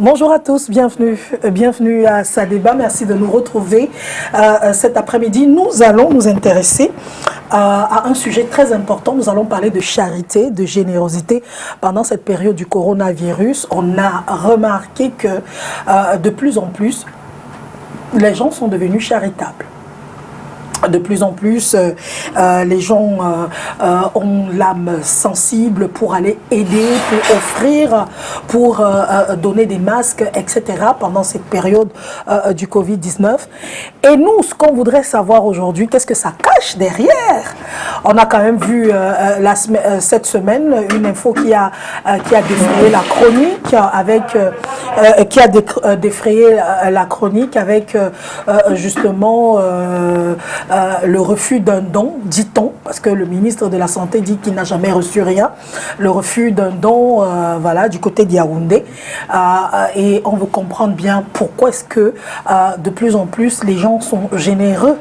Bonjour à tous, bienvenue à Sadébat. Merci de nous retrouver cet après-midi. Nous allons nous intéresser à un sujet très important. Nous allons parler de charité, de générosité. Pendant cette période du coronavirus, on a remarqué que de plus en plus, les gens sont devenus charitables. De plus en plus, les gens ont l'âme sensible pour aller aider, pour offrir, pour donner des masques, etc. pendant cette période du Covid-19. Et nous, ce qu'on voudrait savoir aujourd'hui, qu'est-ce que ça cache derrière? On a quand même vu cette semaine une info qui a défrayé la chronique avec justement le refus d'un don, dit-on, parce que le ministre de la Santé dit qu'il n'a jamais reçu rien, le refus d'un don voilà, du côté de Yaoundé. Et on veut comprendre bien pourquoi est-ce que de plus en plus les gens sont généreux,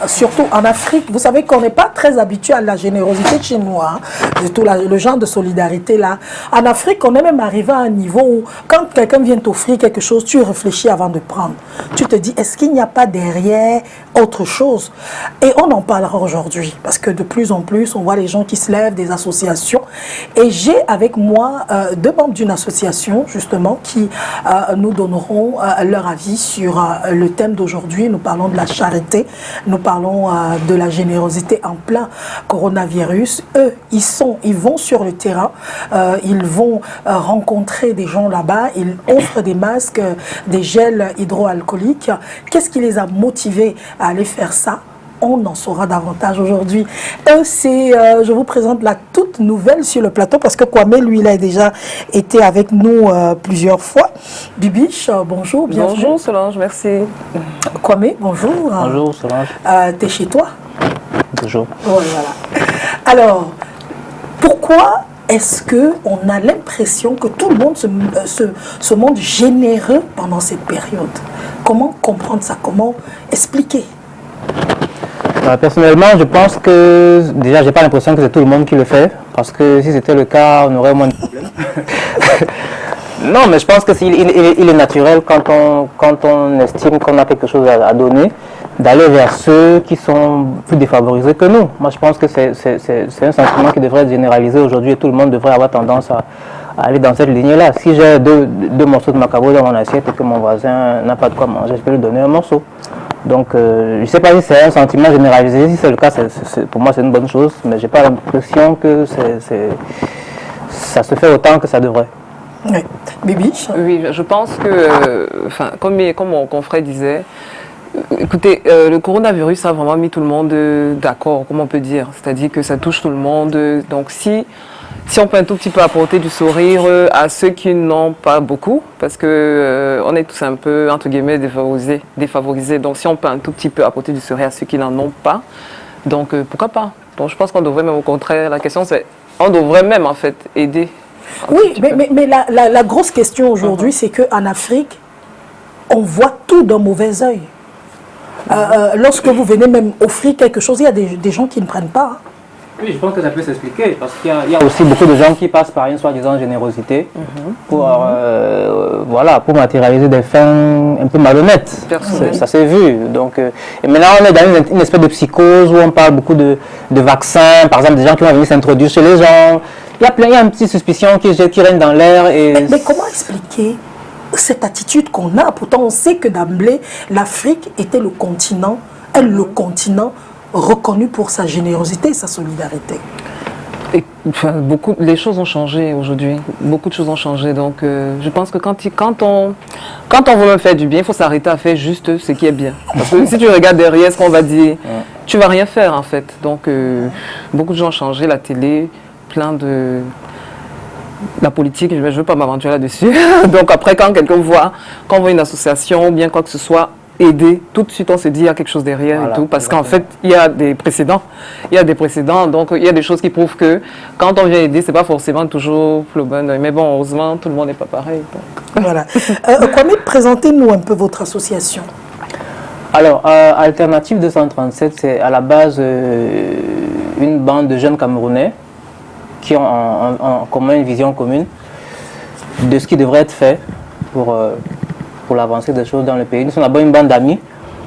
surtout en Afrique. Vous savez qu'on n'est pas très habitué à la générosité de chez nous, hein, surtout le genre de solidarité là. En Afrique, on est même arrivé à un niveau où quand quelqu'un vient t'offrir quelque chose, tu réfléchis avant de prendre. Tu te dis, est-ce qu'il n'y a pas derrière autre chose? Et on en parlera aujourd'hui, parce que de plus en plus, on voit les gens qui se lèvent, des associations. Et j'ai avec moi deux membres d'une association, justement, qui nous donneront leur avis sur le thème d'aujourd'hui. Nous parlons de la charité, nous parlons de la générosité en plein coronavirus. Eux, ils vont sur le terrain, ils vont rencontrer des gens là-bas, ils offrent des masques, des gels hydroalcooliques. Qu'est-ce qui les a motivés à aller faire ça? On en saura davantage aujourd'hui. Je vous présente la toute nouvelle sur le plateau parce que Kwame, lui, il a déjà été avec nous plusieurs fois. Bibiche, bonjour, bienvenue. Bonjour Solange, merci. Kwame, bonjour. Bonjour Solange. T'es chez toi? Toujours. Oh, voilà. Alors, pourquoi est-ce qu'on a l'impression que tout le monde se montre généreux pendant cette période? Comment comprendre ça? Comment expliquer? Personnellement, je pense que, déjà, j'ai pas l'impression que c'est tout le monde qui le fait, parce que si c'était le cas, on aurait moins de problèmes. Non, mais je pense que il est naturel quand on estime qu'on a quelque chose à donner, d'aller vers ceux qui sont plus défavorisés que nous. Moi, je pense que c'est un sentiment qui devrait être généralisé aujourd'hui et tout le monde devrait avoir tendance à aller dans cette lignée-là. Si j'ai deux morceaux de macabo dans mon assiette et que mon voisin n'a pas de quoi manger, je peux lui donner un morceau. Donc, je ne sais pas si c'est un sentiment généralisé. Si c'est le cas, pour moi, c'est une bonne chose, mais je n'ai pas l'impression que ça se fait autant que ça devrait. Oui. Bibi? Oui, je pense que, comme mon confrère disait, écoutez, le coronavirus a vraiment mis tout le monde d'accord, comme on peut dire. C'est-à-dire que ça touche tout le monde. Donc, si on peut un tout petit peu apporter du sourire à ceux qui n'ont pas beaucoup, parce que on est tous un peu, entre guillemets, défavorisés. Donc, si on peut un tout petit peu apporter du sourire à ceux qui n'en ont pas, donc pourquoi pas? Donc, je pense qu'on devrait même, au contraire, la question c'est, on devrait même, en fait, aider. Oui, mais la grosse question aujourd'hui, c'est qu'en Afrique, on voit tout d'un mauvais œil. Lorsque vous venez même offrir quelque chose, il y a des gens qui ne prennent pas. Hein. Oui, je pense que ça peut s'expliquer, parce qu'il y a aussi beaucoup de gens qui passent par une soi-disant générosité pour pour matérialiser des fins un peu malhonnêtes. Ça s'est vu. Donc, et maintenant, on est dans une espèce de psychose où on parle beaucoup de vaccins, par exemple, des gens qui vont venir s'introduire chez les gens. Il y a une petite suspicion qui règne dans l'air. Mais comment expliquer cette attitude qu'on a? Pourtant, on sait que d'emblée, l'Afrique était le continent reconnu pour sa générosité et sa solidarité. Et, les choses ont changé aujourd'hui. Beaucoup de choses ont changé. Donc, je pense que quand on veut même faire du bien, il faut s'arrêter à faire juste ce qui est bien. Parce que si tu regardes derrière ce qu'on va dire, tu vas rien faire en fait. Donc, beaucoup de gens ont changé, la télé, la politique, je ne veux pas m'aventurer là-dessus. Donc après, quand quelqu'un voit une association ou bien quoi que ce soit aider, tout de suite on se dit il y a quelque chose derrière, voilà, et tout, parce qu'en fait il y a des précédents. Donc il y a des choses qui prouvent que quand on vient aider, c'est pas forcément toujours le bon oeil. Mais bon, heureusement, tout le monde n'est pas pareil. Donc. Voilà. Kwame, présentez-nous un peu votre association. Alors, Alternative 237, c'est à la base une bande de jeunes Camerounais qui ont en commun une vision commune de ce qui devrait être fait pour l'avancée des choses dans le pays. Nous sommes d'abord une bande d'amis.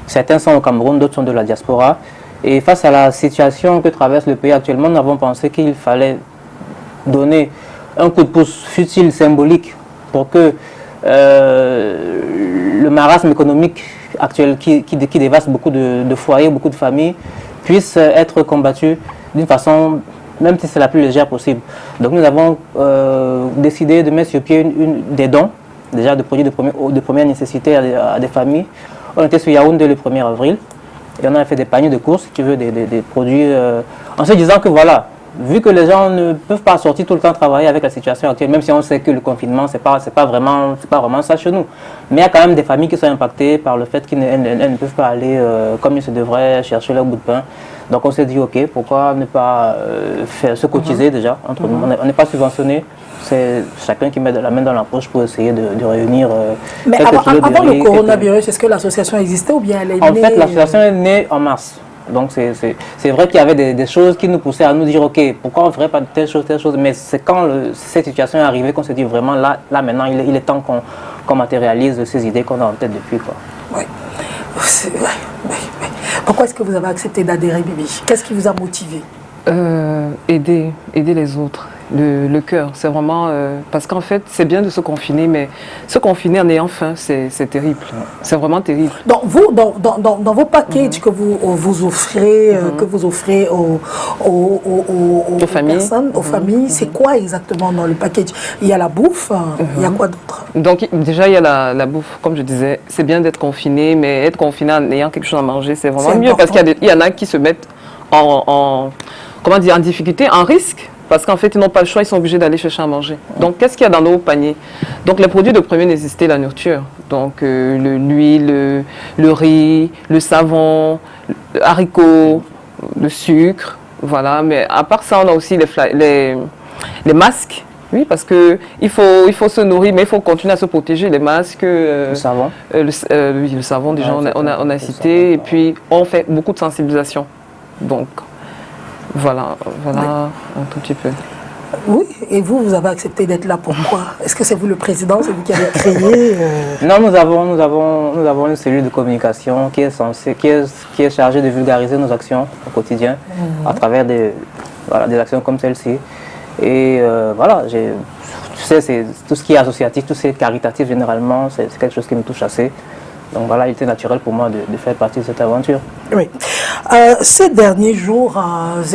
Certains sont au Cameroun, d'autres sont de la diaspora. Et face à la situation que traverse le pays actuellement, nous avons pensé qu'il fallait donner un coup de pouce futile, symbolique, pour que le marasme économique actuel qui dévaste beaucoup de foyers, beaucoup de familles, puisse être combattu d'une façon, même si c'est la plus légère possible. Donc nous avons décidé de mettre sur pied des dons, déjà de produits de première nécessité à des familles. On était sur Yaoundé le 1er avril et on a fait des paniers de courses, si tu veux, des produits, en se disant que voilà, vu que les gens ne peuvent pas sortir tout le temps travailler avec la situation actuelle, même si on sait que le confinement, c'est pas vraiment ça chez nous. Mais il y a quand même des familles qui sont impactées par le fait qu'elles ne peuvent pas aller comme il se devrait chercher leur bout de pain. Donc on s'est dit, ok, pourquoi ne pas se cotiser déjà entre nous. On n'est pas subventionné. C'est chacun qui met la main dans la poche pour essayer de réunir. Mais avant le coronavirus, est-ce que l'association existait ou bien elle est née? En fait, l'association est née en mars. Donc c'est vrai qu'il y avait des choses qui nous poussaient à nous dire, ok, pourquoi on ne ferait pas telle chose, mais c'est quand cette situation est arrivée qu'on s'est dit vraiment, là maintenant, il est temps qu'on matérialise ces idées qu'on a en tête depuis, quoi. Oui. Pourquoi est-ce que vous avez accepté d'adhérer, Bibi? Qu'est-ce qui vous a motivé? Aider les autres, le cœur, c'est vraiment parce qu'en fait c'est bien de se confiner, mais se confiner en ayant faim, c'est terrible, c'est vraiment terrible. Donc vous, dans vos packages que vous offrez, aux personnes, aux familles, c'est quoi exactement dans le package? Il y a la bouffe, il y a quoi d'autre? Donc déjà il y a la bouffe, comme je disais, c'est bien d'être confiné, mais être confiné en ayant quelque chose à manger, c'est vraiment mieux, parce qu'il y en a qui se mettent en difficulté, en risque, parce qu'en fait, ils n'ont pas le choix, ils sont obligés d'aller chercher à manger. Donc, qu'est-ce qu'il y a dans nos paniers? Donc, les produits de première nécessité, la nourriture. Donc, l'huile, le riz, le savon, le haricot, le sucre, voilà. Mais à part ça, on a aussi les masques. Oui, parce qu'il faut se nourrir, mais il faut continuer à se protéger. Les masques, le savon. Le savon, déjà, on a cité. Et puis, on fait beaucoup de sensibilisation. Donc, voilà un tout petit peu. Oui, et vous avez accepté d'être là pourquoi? Est-ce que c'est vous le président, c'est vous qui avez créé Non, nous avons une cellule de communication qui est chargée de vulgariser nos actions au quotidien à travers des actions comme celle-ci. Et voilà, tu sais, c'est tout ce qui est associatif, tout ce qui est caritatif généralement, c'est quelque chose qui me touche assez. Donc voilà, il était naturel pour moi de faire partie de cette aventure. Oui. Ces derniers jours,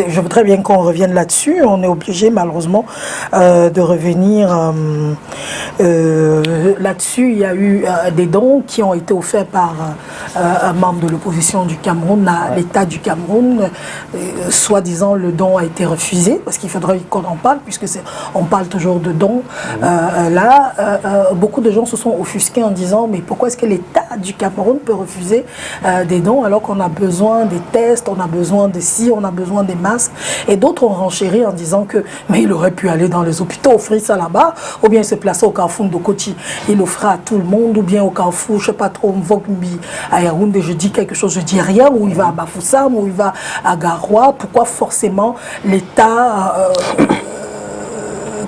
je voudrais bien qu'on revienne là-dessus. On est obligé malheureusement de revenir là-dessus. Il y a eu des dons qui ont été offerts par un membre de l'opposition du Cameroun à l'État du Cameroun. Soi-disant, le don a été refusé parce qu'il faudrait qu'on en parle puisque on parle toujours de dons. Beaucoup de gens se sont offusqués en disant mais pourquoi est-ce que l'État du Cameroun peut refuser des dons alors qu'on a besoin des tests, on a besoin de ci, on a besoin des masques. Et d'autres ont renchéri en disant que mais il aurait pu aller dans les hôpitaux offrir ça là-bas, ou bien se placer au Carrefour de Kochi, il offra à tout le monde, ou bien au Carrefour, je ne sais pas trop, à Yaoundé, je dis quelque chose, je dis rien, ou il va à Bafoussam, ou il va à Garoua. Pourquoi forcément l'État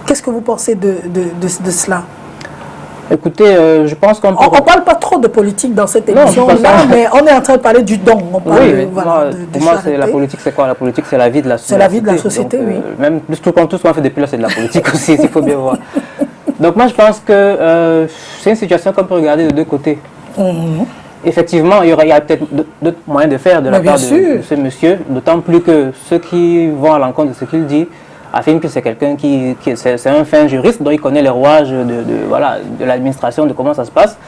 qu'est-ce que vous pensez de cela? Écoutez, je pense qu'on on parle pas trop de politique dans cette émission-là, mais on est en train de parler du don. On parle pour moi, la politique, c'est quoi? La politique, c'est la vie de la société. C'est la vie de la société, donc, oui. Même tout ce qu'on fait depuis là, c'est de la politique aussi, il faut bien voir. Donc moi, je pense que c'est une situation qu'on peut regarder de deux côtés. Effectivement, il y a peut-être d'autres moyens de faire de la part de ce monsieur, d'autant plus que ceux qui vont à l'encontre de ce qu'il dit affirme que c'est quelqu'un c'est un fin juriste, donc il connaît les rouages de l'administration, de comment ça se passe.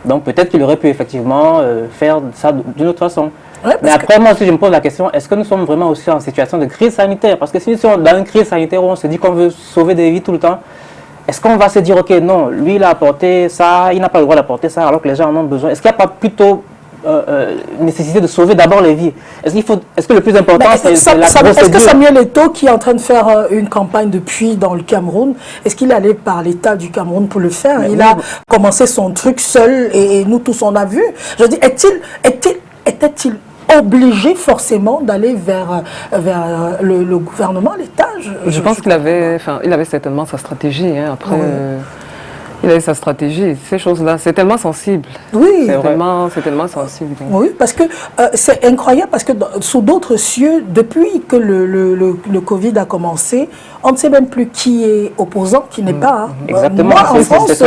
Donc peut-être qu'il aurait pu effectivement faire ça d'une autre façon. Ouais, mais après, moi aussi, je me pose la question, est-ce que nous sommes vraiment aussi en situation de crise sanitaire? Parce que si nous sommes dans une crise sanitaire où on se dit qu'on veut sauver des vies tout le temps, est-ce qu'on va se dire, ok, non, lui, il a apporté ça, il n'a pas le droit d'apporter ça, alors que les gens en ont besoin? Est-ce qu'il n'y a pas plutôt nécessité de sauver d'abord les vies? Est-ce que le plus important, c'est la procédure? Est-ce que Samuel Eto'o, qui est en train de faire une campagne depuis dans le Cameroun, est-ce qu'il est allé par l'État du Cameroun pour le faire? Il a commencé son truc seul et nous tous on a vu. Je dis, était-il obligé forcément d'aller vers le gouvernement, l'État? Je pense qu'il avait certainement sa stratégie. Hein, après, Il a eu sa stratégie, ces choses-là, c'est tellement sensible. Oui, C'est tellement sensible. oui, parce que c'est incroyable, parce que sous d'autres cieux, depuis que le Covid a commencé, on ne sait même plus qui est opposant, qui n'est pas. Hein. Exactement. Moi, en France,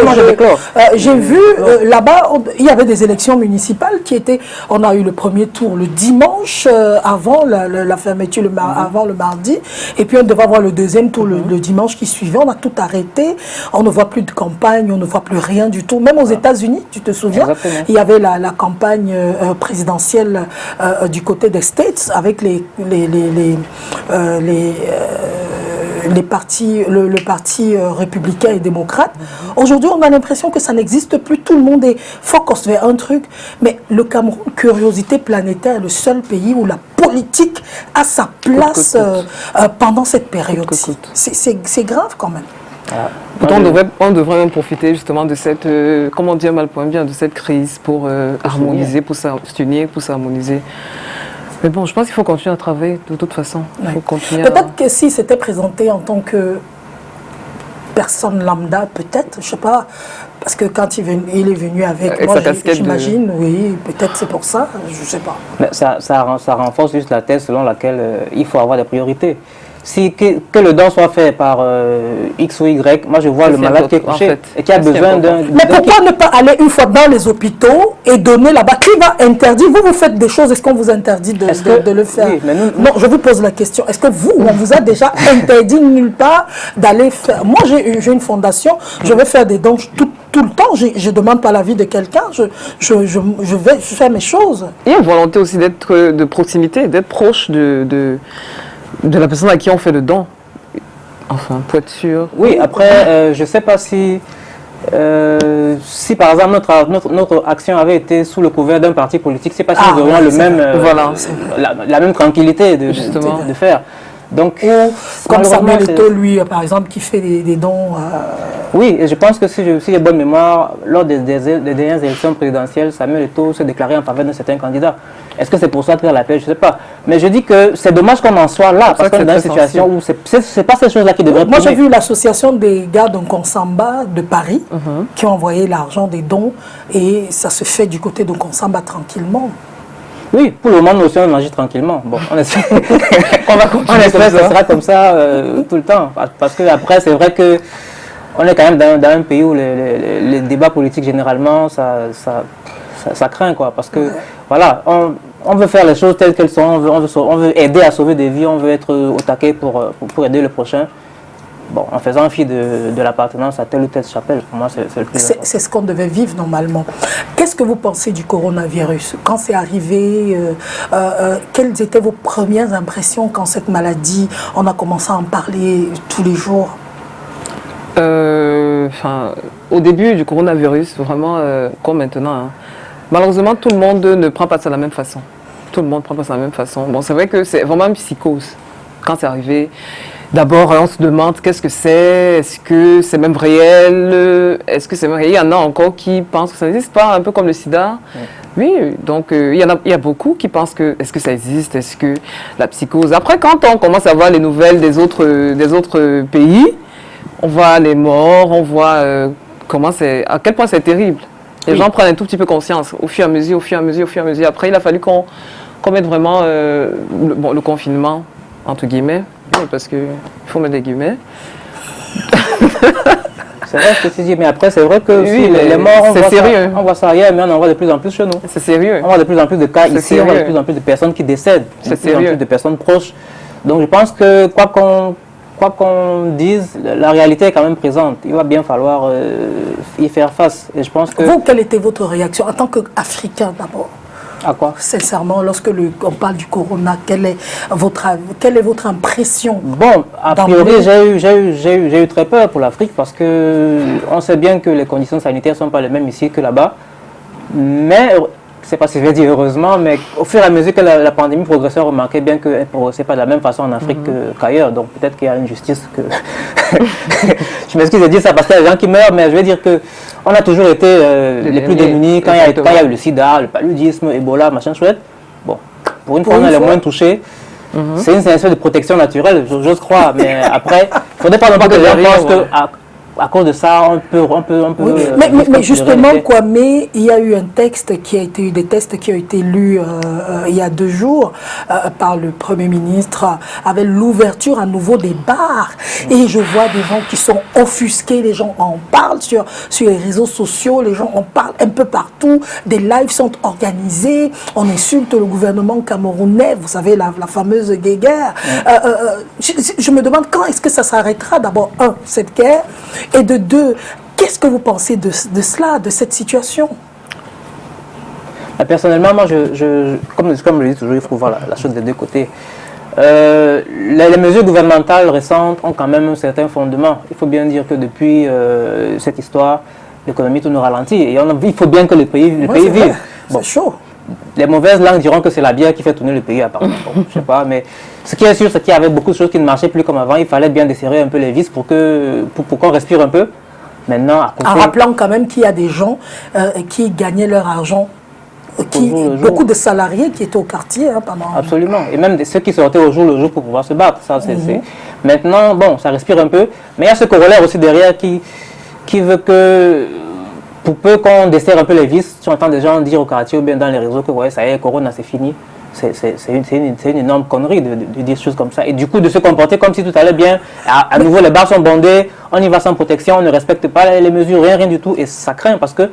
j'ai vu là-bas, il y avait des élections municipales qui étaient, on a eu le premier tour le dimanche avant la fermeture, avant le mardi, et puis on devait avoir le deuxième tour le dimanche qui suivait. On a tout arrêté, on ne voit plus de campagne, on ne voit plus rien du tout. Même aux États-Unis, tu te souviens, il y avait la campagne présidentielle du côté des States avec le parti républicain et démocrate. Aujourd'hui, on a l'impression que ça n'existe plus. Tout le monde est focus vers un truc. Mais le Cameroun, curiosité planétaire, est le seul pays où la politique a sa place pendant cette période-ci. C'est grave quand même. Pourtant, on devrait même profiter justement de cette, comment dire mal point bien, de cette crise pour harmoniser, pour s'unir, pour s'harmoniser. Mais bon, je pense qu'il faut continuer à travailler de toute façon. Peut-être que si c'était présenté en tant que personne lambda, peut-être, je ne sais pas, parce que quand il est venu avec moi, j'imagine, oui, peut-être c'est pour ça, je ne sais pas. Mais ça renforce juste la thèse selon laquelle il faut avoir des priorités. Si que le don soit fait par X ou Y, moi je vois le malade qui est couché et qui a besoin d'un... Mais pourquoi ne pas aller une fois dans les hôpitaux et donner là-bas? Qui va interdire? Vous faites des choses, est-ce qu'on vous interdit de le faire? Oui, mais non, je vous pose la question. Est-ce que on vous a déjà interdit nulle part d'aller faire? Moi j'ai une fondation, je vais faire des dons tout le temps, je ne demande pas l'avis de quelqu'un, je vais faire mes choses. Il y a une volonté aussi d'être de proximité, d'être proche de la personne à qui on fait le don. Enfin, pour être sûr. Oui, après, je ne sais pas si par exemple notre action avait été sous le couvert d'un parti politique, c'est pas si nous aurions la même tranquillité de faire. Donc, comme Samuel Eto'o, lui, par exemple, qui fait des dons. Oui, et je pense que si j'ai bonne mémoire, lors des dernières élections présidentielles, Samuel Eto'o se déclarait en faveur d'un certain candidat. Est-ce que c'est pour ça qu'il l'appelle? Je ne sais pas. Mais je dis que c'est dommage qu'on en soit là, parce qu'on est dans une situation où c'est pas ces choses-là qui devraient... Moi, j'ai vu l'association des gars de Konsamba de Paris qui ont envoyé l'argent des dons et ça se fait du côté de Konsamba tranquillement. Oui, pour le moment, nous aussi, on agit tranquillement. Bon, on espère que ça sera comme ça tout le temps. Parce que après, c'est vrai que on est quand même dans un pays où les débats politiques, généralement, ça craint, quoi. Parce que, voilà, on veut faire les choses telles qu'elles sont, on veut aider à sauver des vies, on veut être au taquet pour aider le prochain. Bon, en faisant fi de l'appartenance à telle ou telle chapelle, pour moi, c'est le plus important. C'est ce qu'on devait vivre normalement. Qu'est-ce que vous pensez du coronavirus? Quand c'est arrivé, quelles étaient vos premières impressions quand cette maladie, on a commencé à en parler tous les jours? Au début du coronavirus, vraiment, comme maintenant, hein, malheureusement, tout le monde ne prend pas ça de la même façon. Tout le monde ne prend pas ça de la même façon. Bon, c'est vrai que c'est vraiment une psychose quand c'est arrivé. D'abord, on se demande qu'est-ce que c'est, est-ce que c'est même réel, est-ce que c'est même réel? Il y en a encore qui pensent que ça n'existe pas, un peu comme le sida. Oui, donc il y a beaucoup qui pensent que est-ce que ça existe, est-ce que la psychose. Après, quand on commence à voir les nouvelles des autres pays, on voit les morts, on voit à quel point c'est terrible. Les gens prennent un tout petit peu conscience au fur et à mesure, au fur et à mesure, au fur et à mesure. Après, il a fallu qu'on mette vraiment le confinement, entre guillemets. Oui, parce qu'il faut mettre des guillemets. C'est vrai ce que tu dis, mais après, c'est vrai que oui, les morts, on voit ça ailleurs, mais on en voit de plus en plus chez nous. C'est sérieux. On voit de plus en plus de cas ici, on voit de plus en plus de personnes qui décèdent, de plus en plus de personnes proches. Donc je pense que quoi qu'on dise, la réalité est quand même présente. Il va bien falloir y faire face. Et je pense que... Vous, quelle était votre réaction en tant qu'Africain d'abord? À quoi? Sincèrement, lorsque on parle du corona, quelle est votre impression? Bon, a priori, j'ai eu très peur pour l'Afrique parce que on sait bien que les conditions sanitaires ne sont pas les mêmes ici que là-bas. Mais, je ne sais pas si je vais dire heureusement, mais au fur et à mesure que la pandémie progressait, on remarquait bien qu'elle ne progressait pas de la même façon en Afrique qu'ailleurs. Donc peut-être qu'il y a une justice que... Je m'excuse de dire ça parce qu'il y a des gens qui meurent, mais je vais dire que on a toujours été les plus démunis quand il y a eu le sida, le paludisme, Ebola, machin chouette. Bon, pour une fois, on est les moins touchés. C'est une espèce de protection naturelle, j'ose croire. Mais après, il ne faudrait pas non plus que les gens pensent à cause de ça, on peut Oui. Mais justement, Kwame, il y a eu un texte qui a été, des textes qui ont été lus il y a 2 jours par le Premier ministre avec l'ouverture à nouveau des bars. Et je vois des gens qui sont offusqués, les gens en parlent sur les réseaux sociaux, les gens en parlent un peu partout, des lives sont organisés, on insulte le gouvernement camerounais, vous savez, la fameuse guéguerre. Je me demande quand est-ce que ça s'arrêtera, d'abord, cette guerre, et de 2, qu'est-ce que vous pensez de cela, de cette situation? Personnellement, moi, comme je le dis toujours, il faut voir la chose des 2 côtés. Les mesures gouvernementales récentes ont quand même un certain fondement. Il faut bien dire que depuis cette histoire, l'économie tourne au ralenti. Et il faut bien que le pays vive. Bon. C'est chaud. Les mauvaises langues diront que c'est la bière qui fait tourner le pays, apparemment. Bon, je sais pas, mais ce qui est sûr, c'est qu'il y avait beaucoup de choses qui ne marchaient plus comme avant. Il fallait bien desserrer un peu les vis pour qu'on respire un peu. Maintenant, en rappelant quand même qu'il y a des gens qui gagnaient leur argent, beaucoup de salariés qui étaient au quartier pendant... Absolument. Et même ceux qui sortaient au jour le jour pour pouvoir se battre. Ça, Maintenant, bon, ça respire un peu. Mais il y a ce corollaire aussi derrière qui veut que... Pour peu qu'on desserre un peu les vis, si on entend des gens dire au quartier ou bien dans les réseaux que ouais, ça y est, Corona, c'est fini. C'est une énorme connerie de dire des choses comme ça. Et du coup, de se comporter comme si tout allait bien. À nouveau, les bars sont bondés, on y va sans protection, on ne respecte pas les mesures, rien du tout. Et ça craint parce que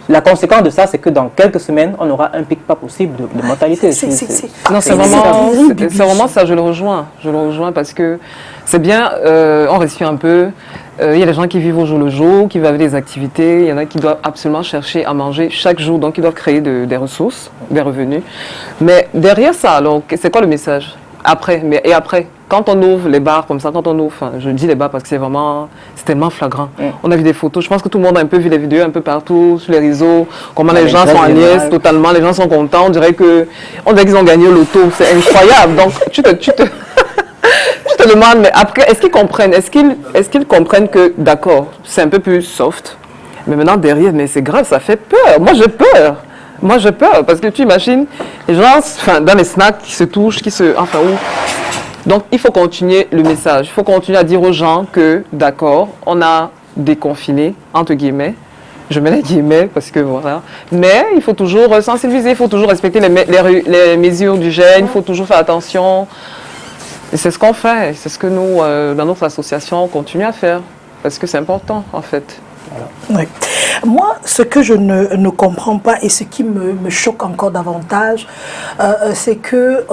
la conséquence de ça, c'est que dans quelques semaines, on aura un pic pas possible de mortalité. Non, c'est vraiment ça, je le rejoins. Je le rejoins parce que c'est bien, on respire un peu. Il y a des gens qui vivent au jour le jour, qui vivent avec des activités. Il y en a qui doivent absolument chercher à manger chaque jour, donc ils doivent créer des ressources, des revenus. Mais derrière ça, alors, c'est quoi le message? Après, quand on ouvre les bars comme ça, quand on ouvre, enfin, je dis les bars parce que c'est tellement flagrant. On a vu des photos, je pense que tout le monde a un peu vu les vidéos un peu partout, sur les réseaux, comment les gens sont en liesse totalement, les gens sont contents, on dirait qu'ils ont gagné au loto, c'est incroyable. Donc tu te demandes, mais après, est-ce qu'ils comprennent, est-ce qu'ils comprennent que, d'accord, c'est un peu plus soft, mais maintenant derrière, mais c'est grave, ça fait peur. Moi j'ai peur, parce que tu imagines, les gens, dans les snacks qui se touchent, Donc, il faut continuer le message. Il faut continuer à dire aux gens que, d'accord, on a déconfiné, entre guillemets. Je mets les guillemets parce que voilà. Mais il faut toujours sensibiliser, il faut toujours respecter les mesures d'hygiène, il faut toujours faire attention. Et c'est ce qu'on fait. C'est ce que nous, dans notre association, on continue à faire. Parce que c'est important, en fait. Voilà. Oui. Moi, ce que je ne comprends pas et ce qui me choque encore davantage, c'est que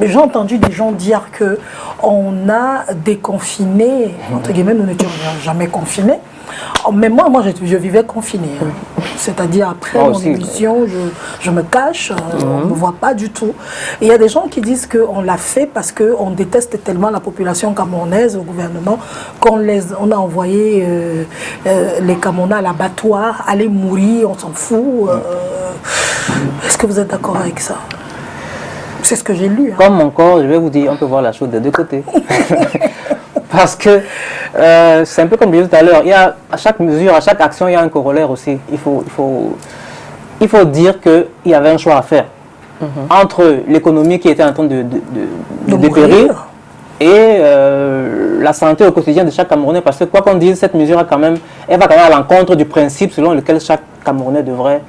j'ai entendu des gens dire qu'on a déconfiné, entre guillemets, nous n'étions jamais confinés. Mais moi je vivais confinée. C'est-à-dire après mon émission, je me cache, on ne me voit pas du tout. Et il y a des gens qui disent qu'on l'a fait parce qu'on déteste tellement la population camerounaise, au gouvernement, on a envoyé les Camerounais à l'abattoir, aller mourir, on s'en fout. Est-ce que vous êtes d'accord avec ça? C'est ce que j'ai lu. Comme mon corps, je vais vous dire, on peut voir la chose des 2 côtés. Parce que c'est un peu comme je disais tout à l'heure, à chaque mesure, à chaque action, il y a un corollaire aussi. Il faut dire qu'il y avait un choix à faire entre l'économie qui était en train de dépérir et la santé au quotidien de chaque Camerounais. Parce que quoi qu'on dise, cette mesure va quand même à l'encontre du principe selon lequel chaque Camerounais devrait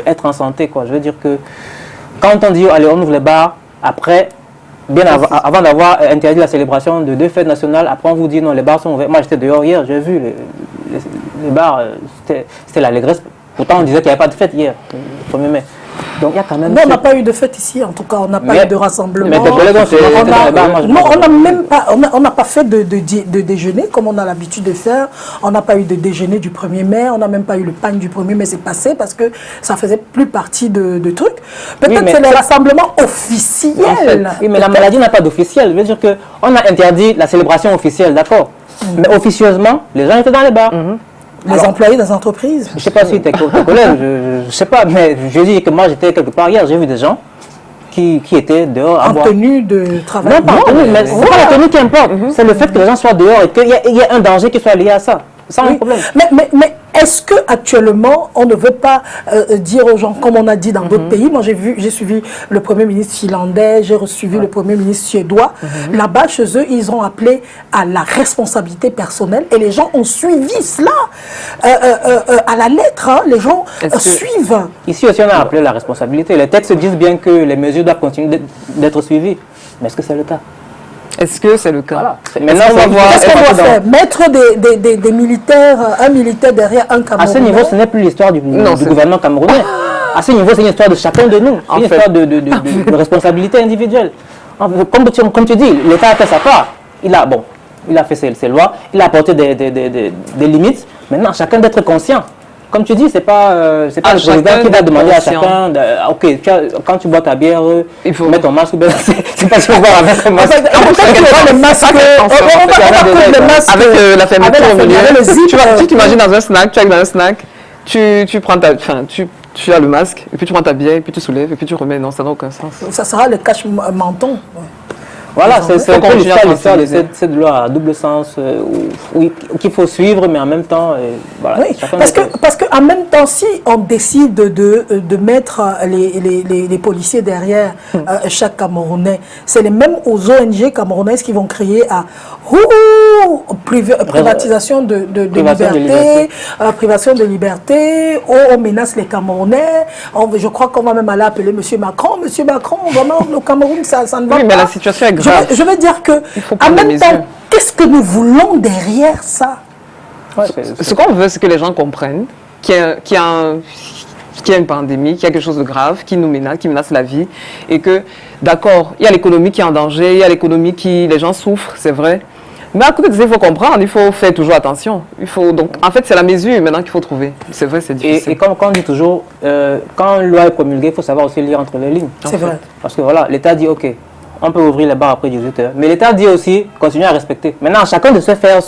être en santé, quoi. Je veux dire que quand on dit allez, on ouvre les bars, après... Bien avant d'avoir interdit la célébration de 2 fêtes nationales, après on vous dit non, les bars sont ouverts. Moi j'étais dehors hier, j'ai vu les bars, c'était l'allégresse. Pourtant on disait qu'il n'y avait pas de fête hier, le 1er mai. Donc il y a quand même... Non, on n'a pas eu de fête ici, en tout cas, on n'a pas eu de rassemblement. Mais tes collègues on n'a pas fait de déjeuner comme on a l'habitude de faire. On n'a pas eu de déjeuner du 1er mai, on n'a même pas eu le pain du 1er mai, c'est passé parce que ça faisait plus partie de trucs. Peut-être que c'est le rassemblement officiel. En fait, oui, mais la maladie n'a pas d'officiel. Je veux dire qu'on a interdit la célébration officielle, d'accord. Mais officieusement, les gens étaient dans les bars. Les employés des entreprises. Je ne sais pas si tes collègues, je ne sais pas, mais je dis que moi j'étais quelque part hier, j'ai vu des gens qui étaient dehors. En tenue de travail. Non, pas en tenue, mais c'est pas la tenue qui importe. C'est le fait que les gens soient dehors et qu'il y ait un danger qui soit lié à ça. Sans problème. Mais est-ce que actuellement on ne veut pas dire aux gens, comme on a dit dans d'autres pays, moi j'ai suivi le Premier ministre finlandais, j'ai suivi le Premier ministre suédois, là-bas chez eux, ils ont appelé à la responsabilité personnelle et les gens ont suivi cela à la lettre, hein, les gens suivent. Ici aussi on a appelé la responsabilité, les textes disent bien que les mesures doivent continuer d'être suivies, mais est-ce que c'est le cas? Est-ce que c'est le cas? Voilà. Maintenant, on va voir. Qu'est-ce qu'on doit faire? Mettre des militaires, un militaire derrière un Camerounais? À ce niveau, ce n'est plus l'histoire du gouvernement camerounais. À ce niveau, c'est une histoire de chacun de nous. C'est une histoire de responsabilité individuelle. Comme tu dis, l'État a fait sa part. Il a fait ses lois, il a apporté des limites. Maintenant, chacun d'être conscient. Comme tu dis, c'est pas le président qui va demander à chacun, ok, quand tu bois ta bière, il faut mettre ton masque. C'est pas si on boit avec un masque. Avec la fermeture au milieu. Tu t'imagines dans un snack, tu arrives dans un snack, tu prends tu as le masque, et puis tu prends ta bière, et puis tu soulèves, et puis tu remets. Non, ça n'a aucun sens. Ça sera le cache-menton. Voilà, c'est un peu l'histoire de cette loi à double sens qu'il faut suivre, mais en même temps, voilà. Oui, parce qu'en même temps, si on décide de mettre les policiers derrière chaque Camerounais, c'est les mêmes aux ONG camerounaises qui vont crier à privatisation de liberté, privation de liberté, on menace les Camerounais, je crois qu'on va même aller appeler M. Macron, vraiment, le Cameroun, ça ne va pas. Oui, mais la situation est grave. Je veux dire que, en même temps, qu'est-ce que nous voulons derrière ça? Ce qu'on veut, c'est que les gens comprennent qu'il y a une pandémie, qu'il y a quelque chose de grave qui nous menace, qui menace la vie, et que, d'accord, il y a l'économie qui est en danger, il y a l'économie les gens souffrent, c'est vrai. Mais à côté de ça, il faut comprendre, il faut faire toujours attention. Donc, en fait, c'est la mesure maintenant qu'il faut trouver. C'est vrai, c'est difficile. Et comme on dit toujours, quand une loi est promulguée, il faut savoir aussi lire entre les lignes. C'est vrai. Parce que voilà, l'État dit, ok, on peut ouvrir les bars après 18 heures. Mais l'État dit aussi, continuer à respecter. Maintenant, chacun de se faire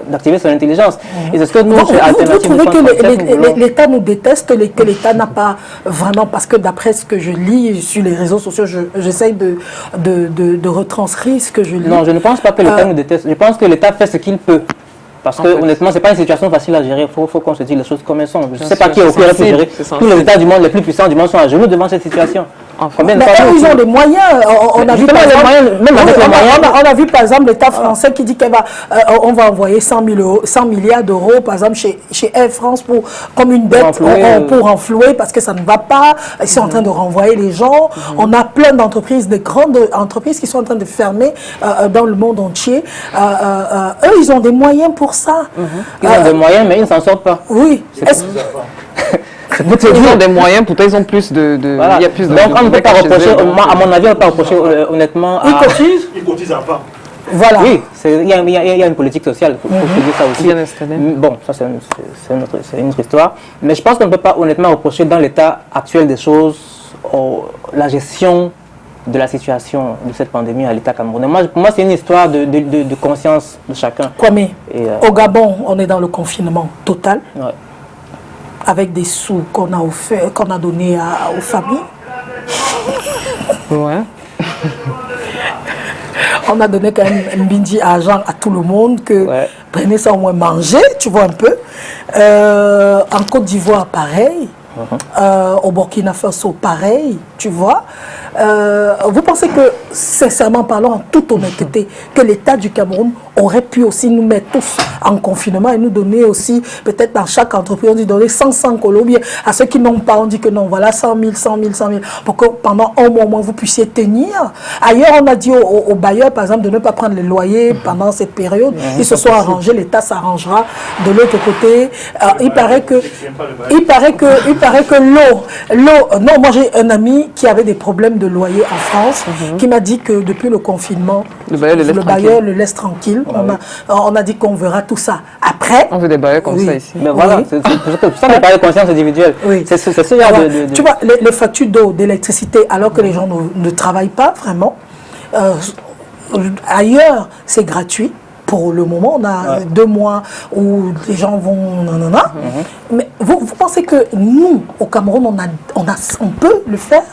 d'activer son intelligence. Et c'est ce que nous, vous trouvez que l'État nous déteste, que l'État n'a pas vraiment, parce que d'après ce que je lis sur les réseaux sociaux, j'essaye de retranscrire ce que je lis. Non, je ne pense pas que l'État nous déteste. Je pense que l'État fait ce qu'il peut. Parce que honnêtement, ce n'est pas une situation facile à gérer. Il faut qu'on se dise les choses comme elles sont. Je ne sais pas qui est au pire pour gérer. Tous les États du monde, les plus puissants du monde sont à genoux devant cette situation. Mais ils ont les moyens. On a vu par exemple l'État français qui dit qu'on va envoyer 100 milliards d'euros, par exemple, chez Air France comme une dette pour renflouer parce que ça ne va pas. Ils sont en train de renvoyer les gens. On a plein d'entreprises, de grandes entreprises qui sont en train de fermer dans le monde entier. Eux, ils ont des moyens pour ça. Ils ont des moyens, mais ils ne s'en sortent pas. Oui. Ils ont des moyens, pourtant ils ont plus de... Voilà. Il y a plus de... Donc on ne peut pas reprocher, à mon avis, on ne peut pas reprocher honnêtement à... Ils cotisent à part. Voilà. Oui, il y a une politique sociale, il faut dire ça aussi. Bien installé. Bon, ça c'est une autre histoire. Mais je pense qu'on ne peut pas honnêtement reprocher dans l'état actuel des choses la gestion de la situation de cette pandémie à l'État camerounais. Pour moi, c'est une histoire de conscience de chacun. Kwame, au Gabon, on est dans le confinement total. Ouais. Avec des sous qu'on a donnés aux familles. Ouais. On a donné quand même un bindi argent à tout le monde que prenez ça au moins manger, tu vois un peu. En Côte d'Ivoire, pareil. Au Burkina Faso, pareil, tu vois. Vous pensez que, sincèrement parlant, en toute honnêteté, que l'État du Cameroun aurait pu aussi nous mettre tous en confinement et nous donner aussi, peut-être dans chaque entreprise, on dit donner 100 colombiens à ceux qui n'ont pas, on dit que non, voilà 100 000, pour que pendant un mois au moins vous puissiez tenir. Ailleurs, on a dit aux bailleurs, par exemple, de ne pas prendre les loyers pendant cette période. Ils se sont arrangés, l'État s'arrangera. De l'autre côté, il paraît que l'eau, non, moi j'ai un ami qui avait des problèmes de loyer en France, qui m'a dit que depuis le confinement, le bailleur le laisse tranquille. On a dit qu'on verra tout ça après. On veut des bailleurs comme ça ici. Mais voilà, c'est ça qu'on parle de conscience individuelle. Oui. C'est ce genre de... Tu vois, les factures d'eau, d'électricité, alors que les gens ne travaillent pas vraiment, ailleurs, c'est gratuit. Pour le moment, on a 2 mois où les gens vont... Mais vous pensez que nous, au Cameroun, on peut le faire?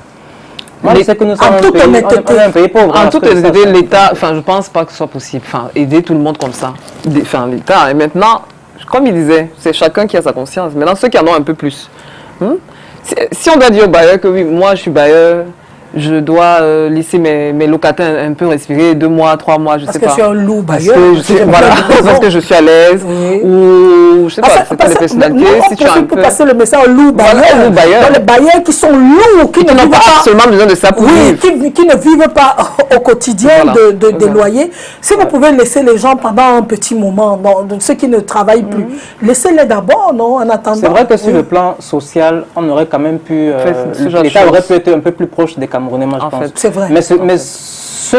Moi, je sais que nous sommes un pays pauvre. En toute honnêteté, l'État, je ne pense pas que ce soit possible. Aider tout le monde comme ça. L'État. Et maintenant, comme il disait, c'est chacun qui a sa conscience. Maintenant, ceux qui en ont un peu plus. Si on doit dire au bailleur que oui, moi je suis bailleur, je dois laisser mes locataires un peu respirer 2 mois, 3 mois, je sais pas. Parce que je suis un loup bailleur. Parce que je suis à l'aise, oui. ou je sais pas, c'est les personnalités. Si tu as un peu... passer le message loup bailleur. Voilà, loup bailleur. Dans les bailleurs qui sont lourds, qui ne n'ont vivent pas pas absolument besoin de ça pour vivre. qui ne vivent pas au quotidien Voilà. des loyers. Si vous pouvez laisser les gens pendant un petit moment, ceux qui ne travaillent plus, laissez-les d'abord, non, en attendant. C'est vrai que sur le plan social, on aurait quand même pu... L'État aurait pu être un peu plus proche des Camerounais, moi, je pense. C'est vrai. Mais ce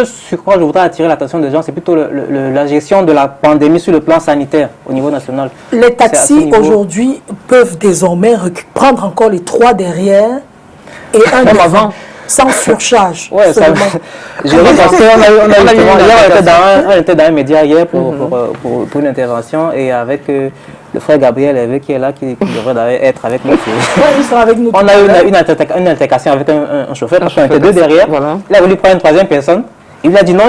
sur quoi je voudrais attirer l'attention des gens, c'est plutôt la gestion de la pandémie sur le plan sanitaire au niveau national. Les taxis aujourd'hui peuvent désormais prendre encore les 3 derrière et un Comme devant, avant. sans surcharge. Ouais, ça, j'ai vu parce on était dans un média hier pour une intervention et avec le frère Gabriel Hervé qui est là, qui devrait d'ailleurs être avec nous. Il sera avec nous. On a eu une altercation avec un chauffeur parce qu'on était 2 derrière. Voilà. Il a voulu prendre une 3e personne. Il lui a dit non,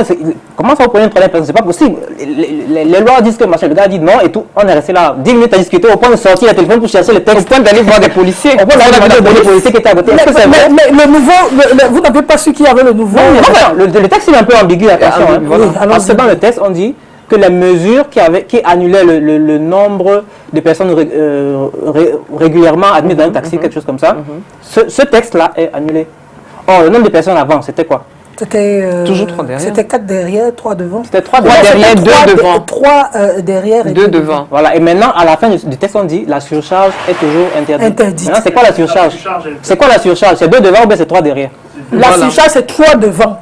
comment ça vous prenez une 3e personne? C'est pas possible. Les lois disent que machin. Le gars a dit non et tout. On est resté là 10 minutes à discuter au point de sortir le téléphone pour chercher le texte. Au point d'aller voir des policiers. Au point d'aller voir des policiers qui étaient à côté. Est-ce que c'est vrai? Mais le nouveau, vous n'avez pas su qu'il y avait le nouveau. Enfin, le texte il est un peu ambigu, attention. ambigu, voilà. Parce que dans le texte, on dit que les mesures qui annulaient le nombre de personnes régulièrement admises dans un taxi, quelque chose comme ça, ce texte-là est annulé. Or, le nombre de personnes avant, c'était quoi? C'était toujours 3 derrière. C'était 4 derrière, 3 devant. C'était 3 derrière, 2 devant. 3 derrière et 2 devant. Voilà, et maintenant, à la fin du texte, on dit la surcharge est toujours interdite. Maintenant, c'est quoi la surcharge? C'est quoi la surcharge? C'est 2 devant ou bien c'est 3 derrière? La surcharge, c'est 3 devant.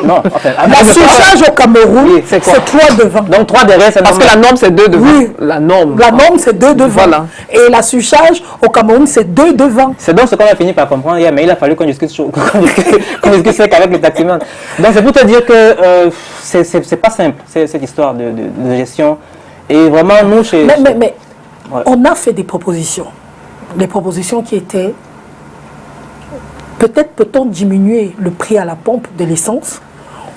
Non, enfin, La surcharge au Cameroun, Oui, c'est c'est quoi? 3 devant. Donc 3 derrière, c'est Parce que la norme, c'est 2 devant. Oui. La norme. La norme, c'est 2 devant. Voilà. Et la surcharge au Cameroun, c'est 2 devant. C'est donc ce qu'on a fini par comprendre hier, mais il a fallu qu'on discute avec les taximans. Donc c'est pour te dire que c'est pas simple, cette histoire de gestion. Et vraiment, nous, Mais Ouais. on a fait des propositions. Des propositions qui étaient, peut-être peut-on diminuer le prix à la pompe de l'essence,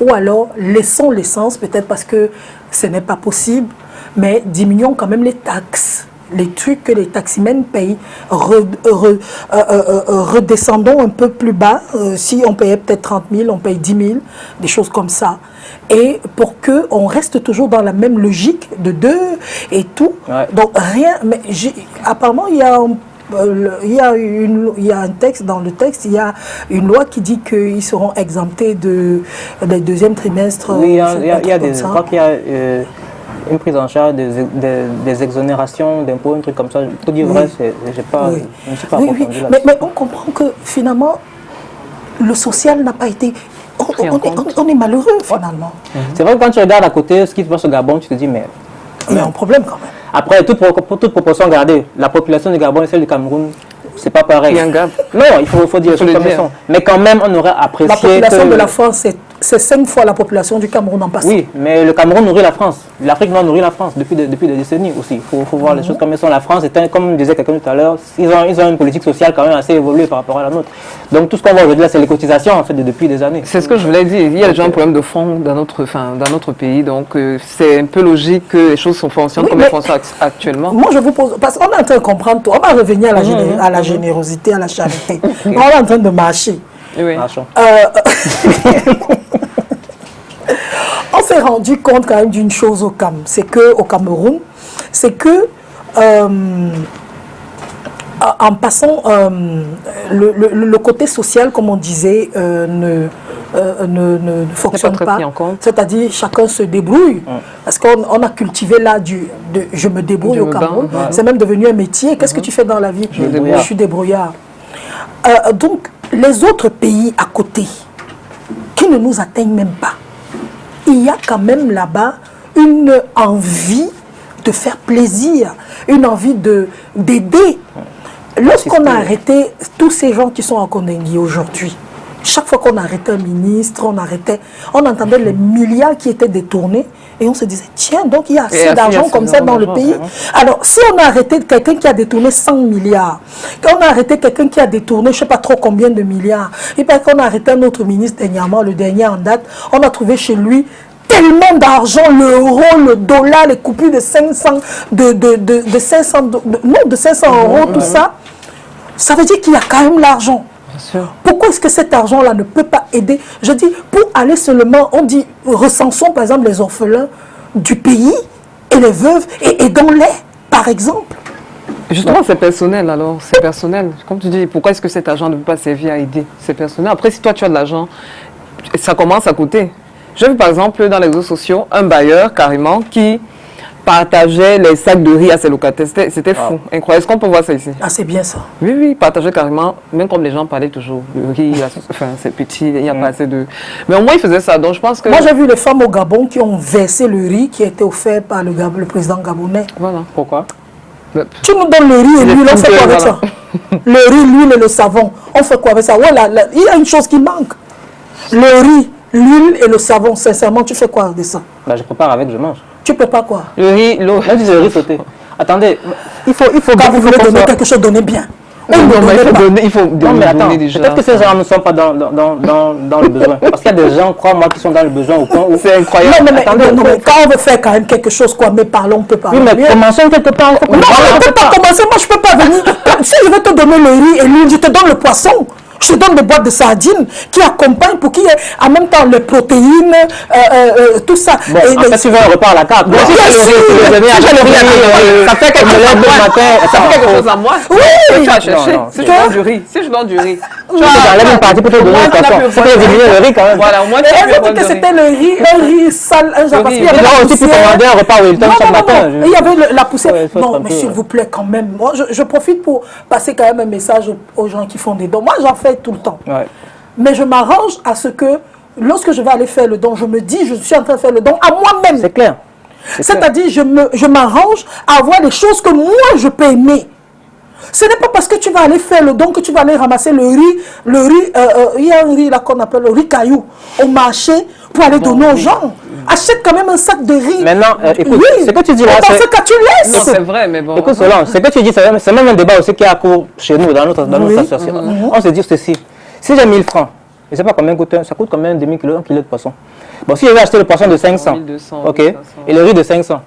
ou alors laissons l'essence, peut-être parce que ce n'est pas possible, mais diminuons quand même les taxes. Les trucs que les taximens payent, redescendons un peu plus bas. Si on payait peut-être 30 000, on paye 10 000, des choses comme ça. Et pour qu'on reste toujours dans la même logique de 2 et tout. Ouais. Donc rien, mais apparemment il y a un texte, dans le texte, il y a une loi qui dit qu'ils seront exemptés des 2e trimestre. Oui, je crois qu'il y a une prise en charge des exonérations d'impôts, un truc comme ça. Pour dire vrai, je ne suis pas approfondi là-dessus. Mais on comprend que finalement, le social n'a pas été... On est malheureux finalement. C'est vrai que quand tu regardes à côté ce qui se passe au Gabon, tu te dis, mais... Il y a un problème quand même. Après, pour toute proportion gardée, la population du Gabon et celle du Cameroun, c'est pas pareil. Il y a un gap. Non, il faut dire les choses comme elles sont. Mais quand même, on aurait apprécié La population que... de la France, c'est 5 fois la population du Cameroun en passant. Oui, mais le Cameroun nourrit la France. L'Afrique noire nourrit la France depuis des décennies aussi. Il faut voir les choses comme elles sont. La France, comme disait quelqu'un tout à l'heure, ils ont une politique sociale quand même assez évoluée par rapport à la nôtre. Donc tout ce qu'on voit aujourd'hui, c'est les cotisations en fait depuis des années. C'est ce que je voulais dire. Il y a déjà un problème de fond dans notre pays. Donc c'est un peu logique que les choses fonctionnent comme elles fonctionnent actuellement. Moi, je vous pose... Parce qu'on est en train de comprendre tout. On va revenir à la générosité, à la charité. On est en train de marcher. Oui. Marchons. On s'est rendu compte quand même d'une chose au Cameroun, c'est que en passant le côté social, comme on disait, ne fonctionne pas. C'est-à-dire chacun se débrouille. Parce qu'on a cultivé là je me débrouille au Cameroun. C'est même devenu un métier. Qu'est-ce que tu fais dans la vie? Je suis débrouillard. Donc les autres pays à côté, qui ne nous atteignent même pas, il y a quand même là-bas une envie de faire plaisir, une envie d'aider. Lorsqu'on a arrêté tous ces gens qui sont en Kondengi aujourd'hui, chaque fois qu'on arrêtait un ministre, on entendait les milliards qui étaient détournés et on se disait, tiens, donc il y a assez d'argent comme ça dans le pays. Alors, si on a arrêté quelqu'un qui a détourné 100 milliards, quand on a arrêté quelqu'un qui a détourné je ne sais pas trop combien de milliards, et puis qu'on a arrêté un autre ministre dernièrement, le dernier en date, on a trouvé chez lui tellement d'argent, l'euro, le dollar, les coupures de 500, de 500, de 500 euros, tout ça. Ça veut dire qu'il y a quand même l'argent. Pourquoi est-ce que cet argent-là ne peut pas aider? Je dis, pour aller seulement, on dit, recensons par exemple les orphelins du pays et les veuves et aidons-les, par exemple. Justement, c'est personnel alors, c'est personnel. Comme tu dis, pourquoi est-ce que cet argent ne peut pas servir à aider? C'est personnel. Après, si toi tu as de l'argent, ça commence à coûter. J'ai vu par exemple dans les réseaux sociaux un bailleur carrément qui partageait les sacs de riz à ses locataires. C'était fou, incroyable. Est-ce qu'on peut voir ça ici? Ah, c'est bien ça. Oui, oui, partageait carrément, même comme les gens parlaient toujours. Le riz, enfin, c'est petit, il n'y a pas assez de... Mais au moins, il faisait ça, donc je pense que... Moi, j'ai vu les femmes au Gabon qui ont versé le riz qui a été offert par le président gabonais. Voilà. Pourquoi? Tu nous donnes le riz et l'huile, on fait quoi avec ça? Le riz, l'huile et le savon, on fait quoi avec ça? Voilà, il y a une chose qui manque. Le riz, l'huile et le savon, sincèrement, tu fais quoi avec ça? Bah, je prépare avec, je mange. Tu peux pas quoi? Le riz, l'eau... Même si c'est le riz sauté. Attendez, il faut Quand vous voulez donner quelque chose, donnez bien. Non, mais il faut Non, mais attends, donner déjà. peut-être que ces gens ne sont pas dans le besoin. Parce qu'il y a des gens, crois-moi, qui sont dans le besoin au point où... C'est incroyable. Non, mais, Attendez, non, mais quand on veut faire quand même quelque chose, quoi, mais parlons, on peut parler. Oui, mais mieux. commençons quelque part. Non, on ne peut pas commencer. Moi, je ne peux pas venir. Si je vais te donner le riz et l'huile, je te donne le poisson. Je te donne des boîtes de sardines qui accompagnent pour qu'il y ait en même temps les protéines, tout ça. Bon, en fait, tu veux un repas à la carte. Bien sûr. Ça fait quelque chose à moi. Ça fait quelque chose à moi. Oui. Tu vas chercher. Non, Si je donne du riz. Si je donne du riz. J'enlève une partie pour te donner le poisson. Tu peux diminuer le riz quand même. Voilà, au moins tu Et elle peux m'a dit que c'était le riz, un riz sale, un genre, parce qu'il y avait Tu la dois aussi pour poussière. commander un repas au Hilton Non, chaque non, matin. non, il y avait la poussière. Ouais, il faut être Non, un mais peu, s'il vous plaît, quand même. Moi, je profite pour passer quand même un message aux gens qui font des dons. Moi, j'en fais tout le temps. Ouais. Mais je m'arrange à ce que, lorsque je vais aller faire le don, je me dis, je suis en train de faire le don à moi-même. C'est clair. C'est-à-dire, je m'arrange à avoir les choses que moi, je peux aimer. Ce n'est pas parce que tu vas aller faire le don que tu vas aller ramasser le riz, il y a un riz là qu'on appelle le riz caillou, au marché pour aller donner aux gens. Achète quand même un sac de riz. Maintenant, écoute, oui. ce que tu dis là, Dans ce cas, tu laisses. Non, c'est vrai, mais bon. Écoute, Solange, ce que tu dis, c'est même un débat aussi qui est à court chez nous, dans notre association. On se dit ceci. Si j'ai 1000 francs, je ne sais pas combien coûte, ça coûte combien un demi-kilo, un kilo de poisson. Bon, si je vais acheter le poisson de 500, 1200, ok, 1500. et le riz de 500,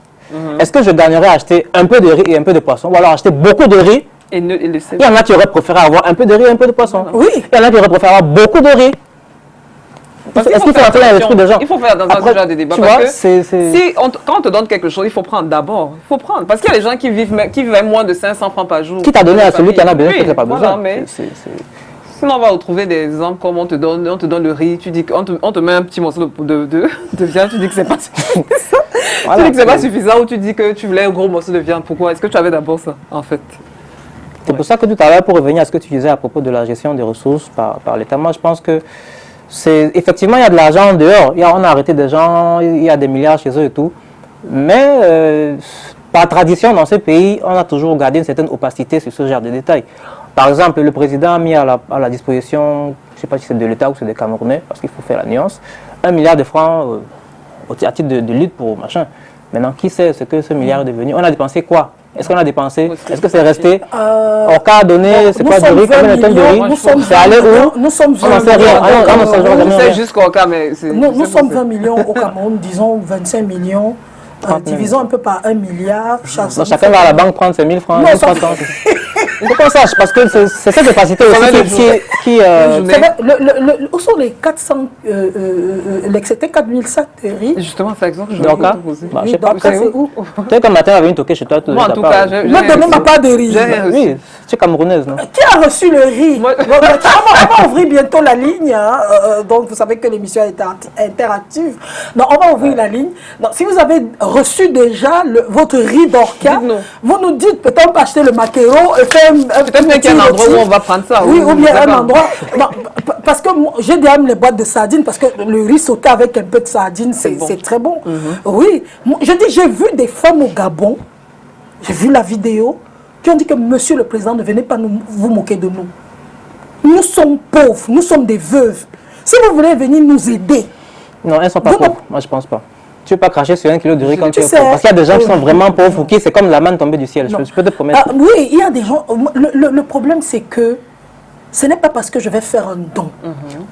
est-ce que je gagnerais à acheter un peu de riz et un peu de poisson, ou alors acheter beaucoup de riz? Et le Il y en a qui auraient préféré avoir un peu de riz et un peu de poisson. Oui. Il y en a qui auraient préféré avoir beaucoup de riz. Est-ce qu'il faut entrer dans l'esprit des gens? Il faut faire dans ce genre de débat. Tu Parce vois, que quand on te donne quelque chose, il faut prendre d'abord. Il faut prendre. Parce qu'il y a des gens qui vivent moins de 500 francs par jour. Qui t'a donné à celui qui en a besoin, Oui, qui n'a pas voilà, besoin. mais sinon, on va retrouver des exemples comme on te donne le riz, tu dis on te met un petit morceau de viande, tu dis que c'est pas suffisant. Voilà, Tu dis que c'est pas suffisant ou tu dis que tu voulais un gros morceau de viande. Pourquoi? Est-ce que tu avais d'abord ça, en fait? C'est pour ça que tout à l'heure, pour revenir à ce que tu disais à propos de la gestion des ressources par l'État, moi je pense que effectivement il y a de l'argent en dehors. On a arrêté des gens, il y a des milliards chez eux et tout. Mais par tradition dans ces pays, on a toujours gardé une certaine opacité sur ce genre de détails. Par exemple, le président a mis à la disposition, je ne sais pas si c'est de l'État ou c'est des Camerounais, parce qu'il faut faire la nuance, 1 milliard de francs à titre de lutte pour machin. Maintenant, qui sait ce que ce milliard est devenu? On a dépensé quoi? Est-ce qu'on a dépensé? Est-ce que c'est resté? Orca a donné, c'est quoi de riz? Combien de tonnes de riz? C'est allé où? Nous sommes 20 On n'en sait rien. millions. C'est jusqu'au cas, mais Nous sommes 20 millions au Cameroun, disons 25 millions. Divisons un peu par 1 milliard. Donc, chacun va à la banque prendre ses 1000 francs. Non, 1300. Il faut qu'on sache, parce que c'est cette opacité aussi qui où sont les 400, c'était 4000 sacs de riz? Justement, c'est exemple que je Donc, voulais te poser. je sais pas. Donc, c'est où? Peut-être qu'un matin, elle avait une toquée chez toi. Moi, en tout cas, Me donne ma part de riz. j'ai rien reçu. Oui, tu es camerounaise, non? Qui a reçu le riz? Moi- On va ouvrir bientôt la ligne. Hein. Donc, vous savez que l'émission est interactive. Donc, on va ouvrir la ligne. Donc, si vous avez reçu déjà votre riz d'Orca, Dites-nous. vous nous dites, peut-être on peut acheter le maquereau et faire Peut-être qu'il y a un endroit où on va prendre ça. Oui, ou bien je sais un pas. endroit. Non, parce que j'ai déjà les boîtes de sardines, parce que le riz sauté avec un peu de sardines, c'est bon. très bon. Oui. Je dis, j'ai vu des femmes au Gabon, j'ai vu la vidéo, qui ont dit que monsieur le président, ne venez pas vous moquer de nous. Nous sommes pauvres, nous sommes des veuves. Si vous voulez venir nous aider. Non, elles ne sont pas pauvres. Moi, je ne pense pas. Tu ne veux pas cracher sur 1 kilo de riz quand tu es sais. pauvre. Parce qu'il y a des gens qui sont vraiment pauvres ou qui, c'est comme la manne tombée du ciel. Je peux te promettre. Oui, il y a des gens. Le problème, c'est que ce n'est pas parce que je vais faire un don.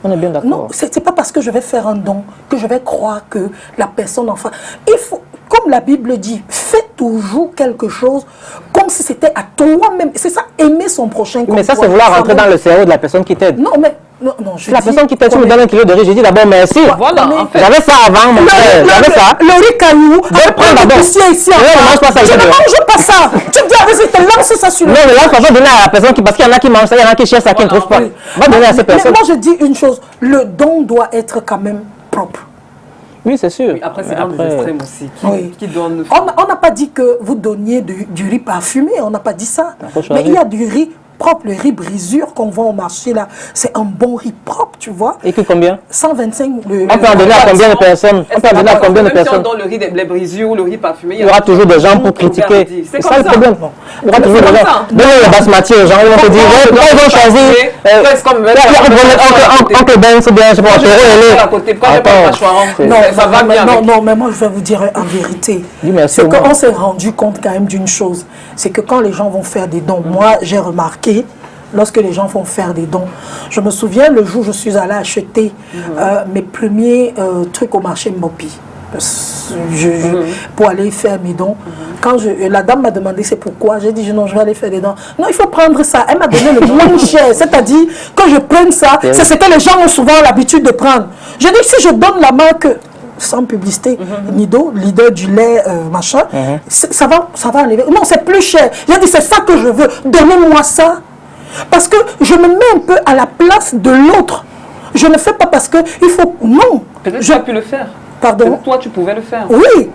On est bien d'accord. Non, c'est pas parce que je vais faire un don que je vais croire que la personne en face. Il faut, comme la Bible dit, fais toujours quelque chose comme si c'était à toi-même. C'est ça, aimer son prochain. Mais ça, c'est vouloir rentrer dans le cerveau de la personne qui t'aide. Non, mais non, je La dis, personne qui t'aide, tu me donnes 1 kilo de riz, je dis d'abord merci. Voilà, en fait. J'avais ça avant, mon frère. J'avais ça. Le riz caillou, avec prends plein de d'abord. poussière ici. Non, ne mange pas ça, Je je ne veux. mange pas ça. Tu me dis, vas-y, te lance ça sur le. Non, mais là, il faut pas donner à la personne qui, parce qu'il y en a qui mangent ça, il y en a qui cherchent ça, qui ne trouvent pas. Oui. Va donner à ces Mais personnes. moi, je dis une chose, le don doit être quand même propre. Oui, c'est sûr. Oui, après, c'est Mais dans les extrêmes aussi. Oui. Qui donne... On n'a pas dit que vous donniez du riz parfumé, on n'a pas dit ça. faut Mais changer. il y a du riz propre, le riz brisure qu'on vend au marché là. C'est un bon riz propre, tu vois. Et que combien? 125. On peut en donner à combien de personnes? On peut en donner à combien de Même si on personnes? donne le riz des brisures ou le riz parfumé, Il y aura toujours des gens pour critiquer. C'est C'est comme ça le problème. Il y aura toujours des comme gens. ça. Donnez le basmati aux gens, ils vont te dire, ouais, pourquoi ils vont choisir c'est comme- Oncle Ben, c'est bien, je sais pas, à côté. Pourquoi j'ai pas mâchoire? Non, Ça va bien avec. non, mais moi je vais vous dire en vérité. Dis merci C'est au moins. qu'on s'est rendu compte quand même d'une chose. C'est que quand les gens vont faire des dons, moi j'ai remarqué, lorsque les gens vont faire des dons, je me souviens le jour où je suis allée acheter mes premiers trucs au marché Mopi. Pour aller faire mes dons. Quand la dame m'a demandé c'est pourquoi, j'ai dit non, je vais aller faire des dons. Non, il faut prendre ça. Elle m'a donné le moins cher. C'est-à-dire que je prenne ça, c'est ce que les gens ont souvent l'habitude de prendre. Je dis que si je donne la marque, sans publicité, Nido, leader du lait, machin, ça va enlever. Non, c'est plus cher. J'ai dit c'est ça que je veux. Donnez-moi ça. Parce que je me mets un peu à la place de l'autre. Je ne fais pas parce que il faut. Non. Peut-être que tu as pu le faire. Pardon? Peut-être toi, tu pouvais le faire. Oui.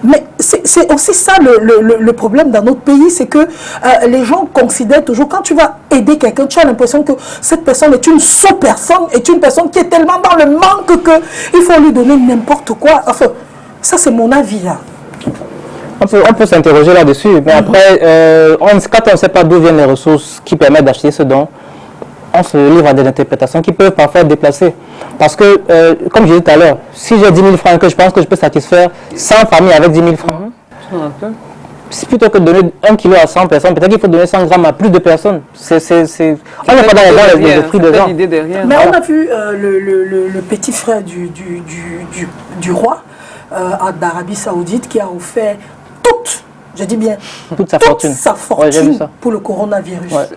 Mais c'est aussi ça le problème dans notre pays, c'est que les gens considèrent toujours, quand tu vas aider quelqu'un, tu as l'impression que cette personne est une sous-personne, est une personne qui est tellement dans le manque qu'il faut lui donner n'importe quoi. Enfin, ça c'est mon avis. Hein. On peut s'interroger là-dessus, mais après, quand on ne sait pas d'où viennent les ressources qui permettent d'acheter ce don, on se livre à des interprétations qui peuvent parfois être déplacées. Parce que, comme je disais tout à l'heure, si j'ai 10 000 francs et que je pense que je peux satisfaire 100 familles avec 10 000 francs, c'est plutôt que de donner 1 kilo à 100 personnes, peut-être qu'il faut donner 100 grammes à plus de personnes. On n'est pas dans les esprits des gens. Mais on a vu le petit frère du roi d'Arabie Saoudite qui a offert je dis bien, toute sa fortune ouais, pour le coronavirus. Ouais.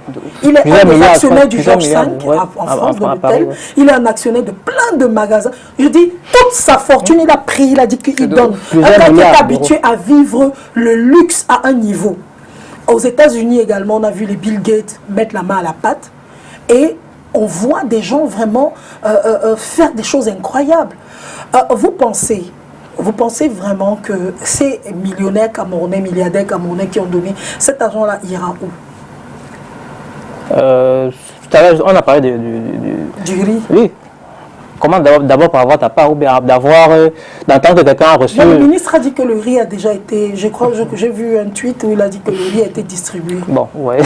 Il est un des actionnaires du Georges V en France, de Paris, l'hôtel. Il est un actionnaire de plein de magasins. Je dis, toute sa fortune, il a pris, il a dit qu'il donne. Un gars qui est habitué à vivre le luxe à un niveau. Aux États-Unis également, on a vu les Bill Gates mettre la main à la pâte. Et on voit des gens vraiment faire des choses incroyables. Vous pensez vraiment que ces millionnaires camerounais, milliardaires camerounais qui ont donné cet argent-là ira où? Tout à l'heure, on a parlé du riz. Oui. Comment d'abord pour avoir ta part ou bien d'entendre que quelqu'un a reçu... Le ministre a dit que le riz a déjà été... Je crois que j'ai vu un tweet où il a dit que le riz a été distribué. Bon, ouais.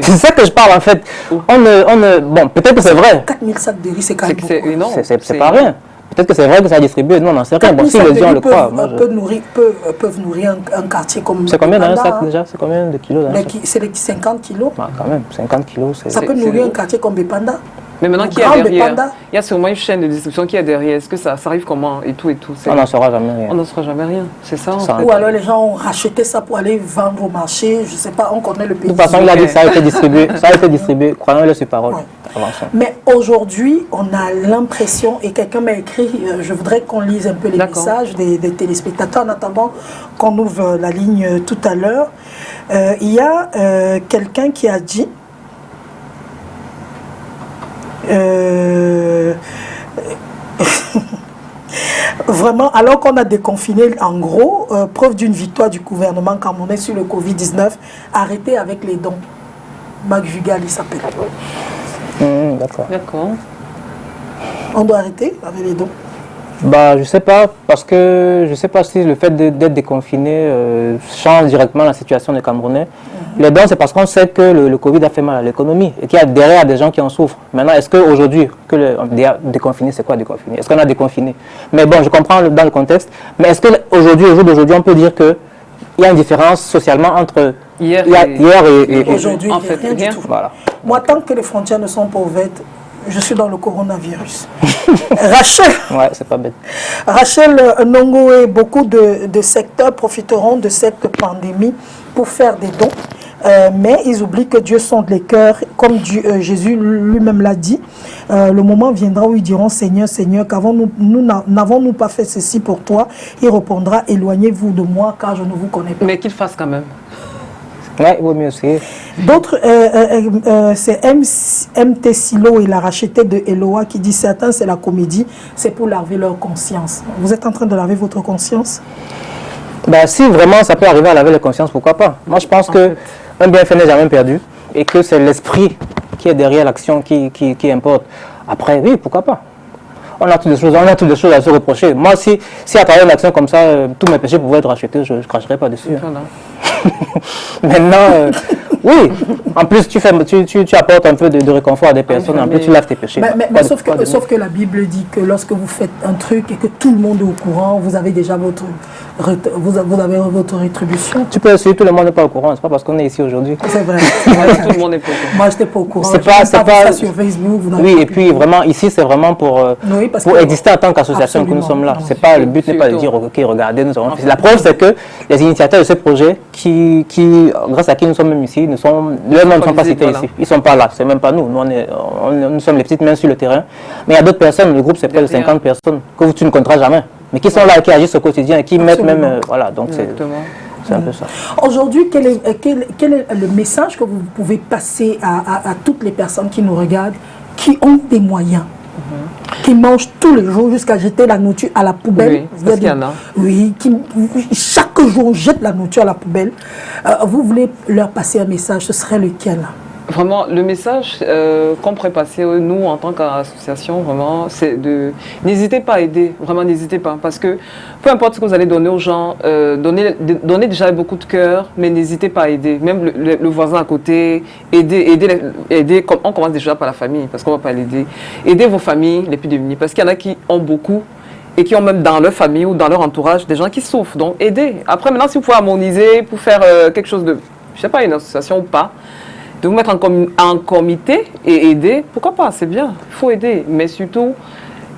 C'est ça que je parle en fait. Bon, peut-être que c'est vrai. 4000 sacs de riz, c'est quand même beaucoup. C'est pas rien. Peut-être que c'est vrai que ça a distribué, nous on n'en sait rien. Bon, si les gens le croient. Peuvent nourrir un quartier comme... C'est combien dans un sac déjà? C'est combien de kilos dans un sac? C'est les 50 kilos. Ah, quand même, 50 kilos. Ça peut nourrir un quartier comme Bepanda. Mais maintenant, qui est derrière? Il y a sûrement une chaîne de distribution qui est derrière. Est-ce que ça arrive comment et tout? On n'en saura jamais rien. On n'en saura jamais rien, c'est ça. Ou alors les gens ont racheté ça pour aller vendre au marché. Je ne sais pas, on connaît le pays. De toute façon, il a dit que ça a été distribué. Ça a été distribué. Croyons-le sur parole. Ouais. Avançons. Mais aujourd'hui, on a l'impression, et quelqu'un m'a écrit, je voudrais qu'on lise un peu les messages des téléspectateurs en attendant qu'on ouvre la ligne tout à l'heure. Il y a quelqu'un qui a dit... Vraiment, alors qu'on a déconfiné, en gros, preuve d'une victoire du gouvernement camerounais sur le Covid-19, arrêtez avec les dons. Marc Jugal, il s'appelle. D'accord. On doit arrêter avec les dons? Bah, je sais pas, parce que je sais pas si le fait d'être déconfiné change directement la situation des Camerounais. Les dons, c'est parce qu'on sait que le Covid a fait mal à l'économie et qu'il y a derrière des gens qui en souffrent. Maintenant, est-ce qu'aujourd'hui, déconfiné, c'est quoi déconfiné? Est-ce qu'on a déconfiné? Mais bon, je comprends dans le contexte, mais est-ce qu'aujourd'hui, au jour d'aujourd'hui, on peut dire qu'il y a une différence socialement entre Hier et aujourd'hui, en fait, rien du tout. voilà. Moi, tant que les frontières ne sont pas ouvertes, je suis dans le coronavirus. Rachel, Ouais, c'est pas bête. Rachel Nongo et beaucoup de secteurs profiteront de cette pandémie pour faire des dons. Mais ils oublient que Dieu sonde les cœurs, comme Jésus lui-même l'a dit. Le moment viendra où ils diront Seigneur, Seigneur, n'avons-nous pas fait ceci pour toi? Il répondra éloignez-vous de moi car je ne vous connais pas. Mais qu'il fasse quand même. Ouais, il vaut mieux essayer. D'autres, c'est MT Silo et la rachetée de Eloa qui dit certains c'est la comédie, c'est pour laver leur conscience. Vous êtes en train de laver votre conscience? Ben, si vraiment ça peut arriver à laver la conscience, pourquoi pas? Moi, je pense que un bienfait n'est jamais perdu et que c'est l'esprit qui est derrière l'action qui importe. Après, oui, pourquoi pas? On a toutes des choses à se reprocher. Moi, si à travers une action comme ça, tous mes péchés pouvaient être rachetés, je ne cracherais pas dessus. Voilà. Maintenant, oui, en plus tu apportes un peu de réconfort à des personnes, un peu tu laves tes péchés. Mais sauf que la Bible dit que lorsque vous faites un truc et que tout le monde est au courant, vous avez déjà votre rétribution. Tu peux essayer, tout le monde n'est pas au courant, c'est pas parce qu'on est ici aujourd'hui. C'est vrai. Tout le monde est pas au courant. Moi, je n'étais pas au courant. C'est pas ça sur Facebook. Oui, et puis vraiment, ici, c'est vraiment pour exister en tant qu'association que nous sommes là. C'est pas, le but n'est pas de dire, ok, regardez, nous avons fait. La preuve, c'est que les initiateurs de ce projet, grâce à qui nous sommes même ici, leurs noms ne sont pas cités ici. Ils ne sont pas là, c'est même pas nous. Nous sommes les petites mains sur le terrain. Mais il y a d'autres personnes, le groupe, c'est près de 50 personnes que tu ne compteras jamais. Mais qui sont là, qui agissent au quotidien et qui mettent même. Voilà, donc c'est un peu ça. Aujourd'hui, quel est le message que vous pouvez passer à toutes les personnes qui nous regardent, qui ont des moyens, qui mangent tous les jours jusqu'à jeter la nourriture à la poubelle? Oui, parce qu'il y en a. Oui, chaque jour jettent la nourriture à la poubelle. Vous voulez leur passer un message, ce serait lequel? Vraiment, le message qu'on pourrait passer, nous, en tant qu'association, vraiment, c'est de... N'hésitez pas à aider, vraiment, n'hésitez pas. Parce que peu importe ce que vous allez donner aux gens, donnez déjà beaucoup de cœur, mais n'hésitez pas à aider. Même le voisin à côté, aider comme on commence déjà par la famille, parce qu'on ne va pas l'aider. Aidez vos familles les plus démunies, parce qu'il y en a qui ont beaucoup, et qui ont même dans leur famille ou dans leur entourage des gens qui souffrent. Donc, aidez. Après, maintenant, si vous pouvez harmoniser pour faire quelque chose de, je ne sais pas, une association ou pas, de vous mettre en comité et aider, pourquoi pas, c'est bien, il faut aider, mais surtout,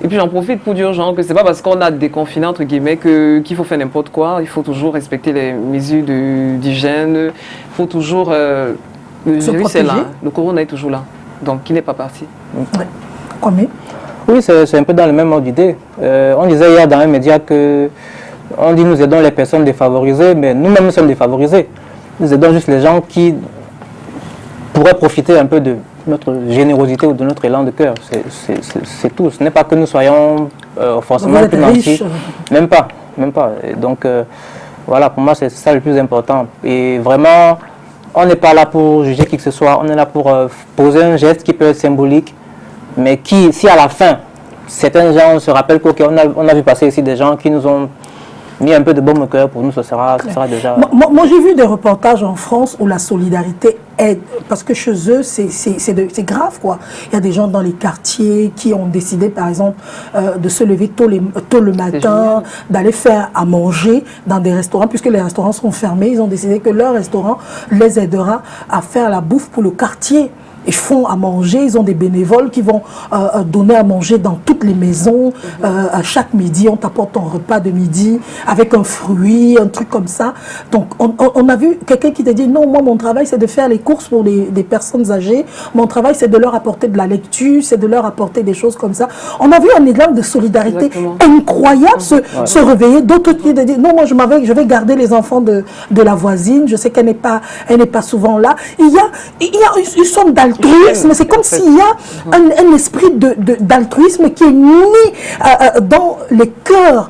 et puis j'en profite pour dire aux gens que c'est pas parce qu'on a déconfiné entre guillemets qu'il faut faire n'importe quoi, il faut toujours respecter les mesures d'hygiène, il faut toujours, le virus est là, le corona est toujours là, donc il n'est pas parti. Ouais. Combien? Oui, c'est un peu dans le même ordre d'idée. On disait hier dans un média que, on dit nous aidons les personnes défavorisées, mais nous-mêmes nous sommes défavorisés, nous aidons juste les gens qui pourrait profiter un peu de notre générosité ou de notre élan de cœur. C'est tout. Ce n'est pas que nous soyons forcément plus nantis. Même pas. Et donc, voilà, pour moi, c'est ça le plus important. Et vraiment, on n'est pas là pour juger qui que ce soit. On est là pour poser un geste qui peut être symbolique, mais qui, si à la fin, certains gens se rappellent qu'on a vu passer ici des gens qui nous ont mis un peu de baume au cœur, pour nous, ce sera déjà... Moi, j'ai vu des reportages en France où la solidarité aide, parce que chez eux, c'est grave, quoi. Il y a des gens dans les quartiers qui ont décidé, par exemple, de se lever tôt le matin, d'aller faire à manger dans des restaurants, puisque les restaurants sont fermés. Ils ont décidé que leur restaurant les aidera à faire la bouffe pour le quartier. Ils font à manger, ils ont des bénévoles qui vont donner à manger dans toutes les maisons. À chaque midi, on t'apporte ton repas de midi avec un fruit, un truc comme ça. Donc, on a vu quelqu'un qui te dit, non, moi, mon travail, c'est de faire les courses pour des personnes âgées. Mon travail, c'est de leur apporter de la lecture, c'est de leur apporter des choses comme ça. On a vu un élan de solidarité incroyable se réveiller. D'autres qui te disent, non, moi, je vais garder les enfants de la voisine. Je sais qu'elle n'est pas souvent là. Il y a une sorte d'altruisme. C'est comme s'il y a un esprit d'altruisme qui est né dans les cœurs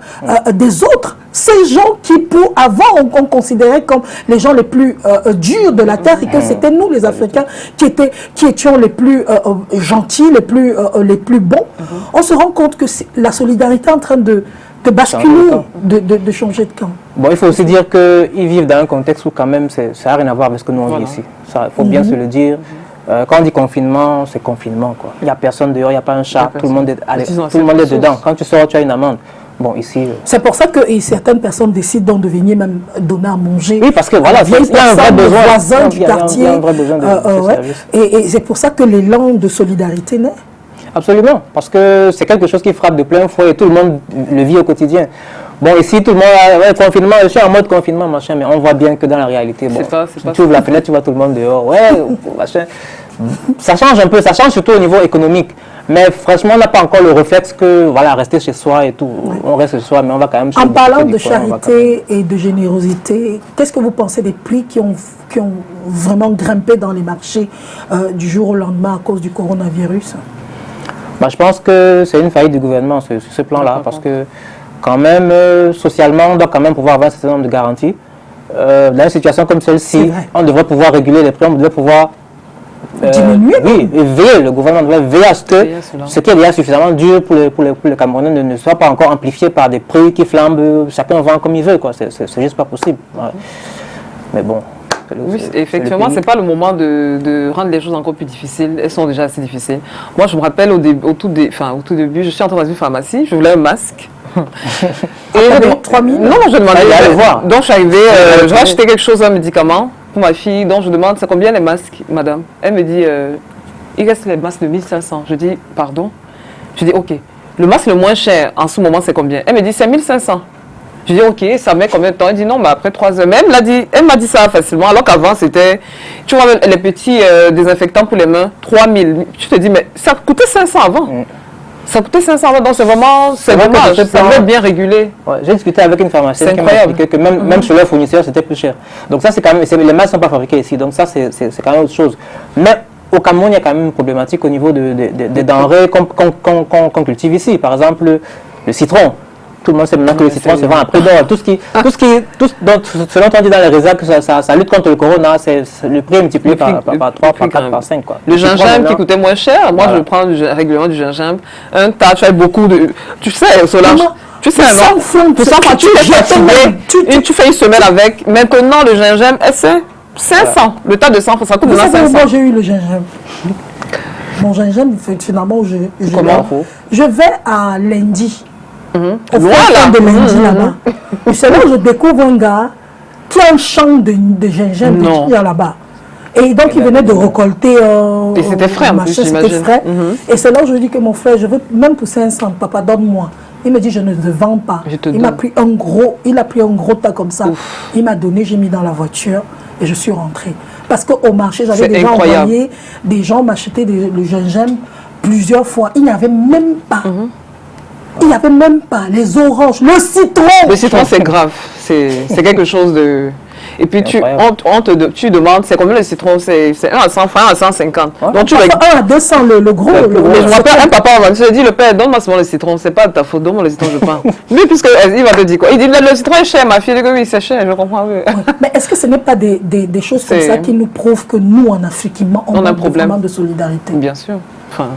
des autres. Ces gens qui, avant, on considérait comme les gens les plus durs de la terre et que c'était nous, les Africains, qui étions les plus gentils, les plus bons. On se rend compte que la solidarité est en train de basculer, de changer de camp. Bon, il faut aussi dire qu'ils vivent dans un contexte où quand même, ça n'a rien à voir avec ce que nous on vit ici. Il faut bien se le dire. Quand on dit confinement, c'est confinement, quoi. Il n'y a personne dehors, il n'y a pas un chat, tout le monde est dedans. Quand tu sors, tu as une amende. Bon, ici... C'est pour ça que certaines personnes décident donc de venir même donner à manger. Oui, parce que voilà, il y a un vrai besoin. Voisins du quartier. Il y a un vrai besoin de service. Et c'est pour ça que l'élan de solidarité naît. Absolument, parce que c'est quelque chose qui frappe de plein fouet et tout le monde le vit au quotidien. Bon, ici, tout le monde a confinement, je suis en mode confinement, machin, mais on voit bien que dans la réalité, bon, tu ouvres la fenêtre, tu vois tout le monde dehors, ouais, machin. Ça change un peu, ça change surtout au niveau économique. Mais franchement, on n'a pas encore le réflexe que, voilà, rester chez soi et tout. On reste chez soi, mais on va quand même... En parlant de charité et de générosité, qu'est-ce que vous pensez des prix qui ont vraiment grimpé dans les marchés du jour au lendemain à cause du coronavirus? Bah, je pense que c'est une faillite du gouvernement sur ce plan-là, parce que quand même, socialement, on doit quand même pouvoir avoir un certain nombre de garanties. Dans une situation comme celle-ci, on devrait pouvoir réguler les prix, on devrait pouvoir... diminuer. Oui, et veiller, le gouvernement devrait veiller à ce que ce qui est déjà suffisamment dur pour les Camerounais ne soit pas encore amplifié par des prix qui flambent, chacun vend comme il veut, quoi. C'est juste pas possible. Ouais. Mais bon... Oui, effectivement, ce n'est pas le moment de rendre les choses encore plus difficiles. Elles sont déjà assez difficiles. Moi, je me rappelle au tout début, je suis entrée dans une pharmacie, je voulais un masque. Et 3000 non, je demandais d'aller voir. Donc, je suis arrivée, je vais acheter quelque chose, un médicament pour ma fille. Donc, je demande, c'est combien les masques, madame? Elle me dit, il reste les masques de 1500. Je dis, pardon? Je dis, ok. Le masque le moins cher en ce moment, c'est combien? Elle me dit, c'est 1500. Je dis, ok, ça met combien de temps? Elle dit, non, mais après 3 heures. Même, elle m'a dit ça facilement, alors qu'avant, c'était, tu vois, les petits désinfectants pour les mains, 3000. Tu te dis, mais ça coûtait 500 avant. Ça coûtait 500 avant, donc c'est vraiment, c'est dommage, ça devait être bien régulé. Ouais, j'ai discuté avec une pharmacienne qui m'a expliqué que même chez leurs fournisseurs, c'était plus cher. Donc ça, c'est quand même, les masques ne sont pas fabriqués ici, donc ça, c'est quand même autre chose. Mais au Cameroun, il y a quand même une problématique au niveau des denrées qu'on cultive ici. Par exemple, le citron. Tout le monde sait maintenant que le citron se vend à prix d'or. Donc, selon on dit dans les réserves que ça lutte contre le corona, le prix est multiplié par 3, par 4, par 5. Quoi. Le gingembre qui coûtait moins cher, moi je prends régulièrement du gingembre. Un tas, tu as beaucoup de... Tu sais, Solange, tu sais, non, tu sens quand tu es fatigué, tu fais une semaine avec. Maintenant, le gingembre, c'est 500. Le tas de 100, ça coûte maintenant 500. Moi, j'ai eu le gingembre. Mon gingembre, finalement, je vais à lundi. Au fond de lundi là-bas. Et c'est là où je découvre un gars qui a un champ de gingembre là-bas. Et donc il venait de récolter. Et c'était frais en plus, j'imagine. C'était frais. Et c'est là où je dis que mon frère, je veux même pour 500, papa, donne-moi. Il me dit, je ne te vends pas. Il a pris un gros tas comme ça. Ouf. Il m'a donné, j'ai mis dans la voiture et je suis rentrée. Parce qu'au marché, j'avais déjà envoyé des gens m'acheter le gingembre plusieurs fois. Il n'y avait même pas. Il n'y avait même pas les oranges, le citron. Le citron, c'est grave. C'est quelque chose de... Et puis, tu demandes, c'est combien le citron? C'est 1 à 100 francs, 1 à 150. Ouais. Donc, tu 1 à 200, le gros. Mais je me rappelle, un papa, on m'a dit, le père, donne-moi seulement le citron. C'est pas de ta faute, donne-moi le citron, je prends. Lui, puisqu'il va te dire quoi? Il dit, le citron est cher, ma fille. Il dit, oui, c'est cher, je comprends. Oui. Ouais. Mais est-ce que ce n'est pas des choses comme ça qui nous prouvent que nous, en Afrique, on a un problème de solidarité? Bien sûr. Enfin...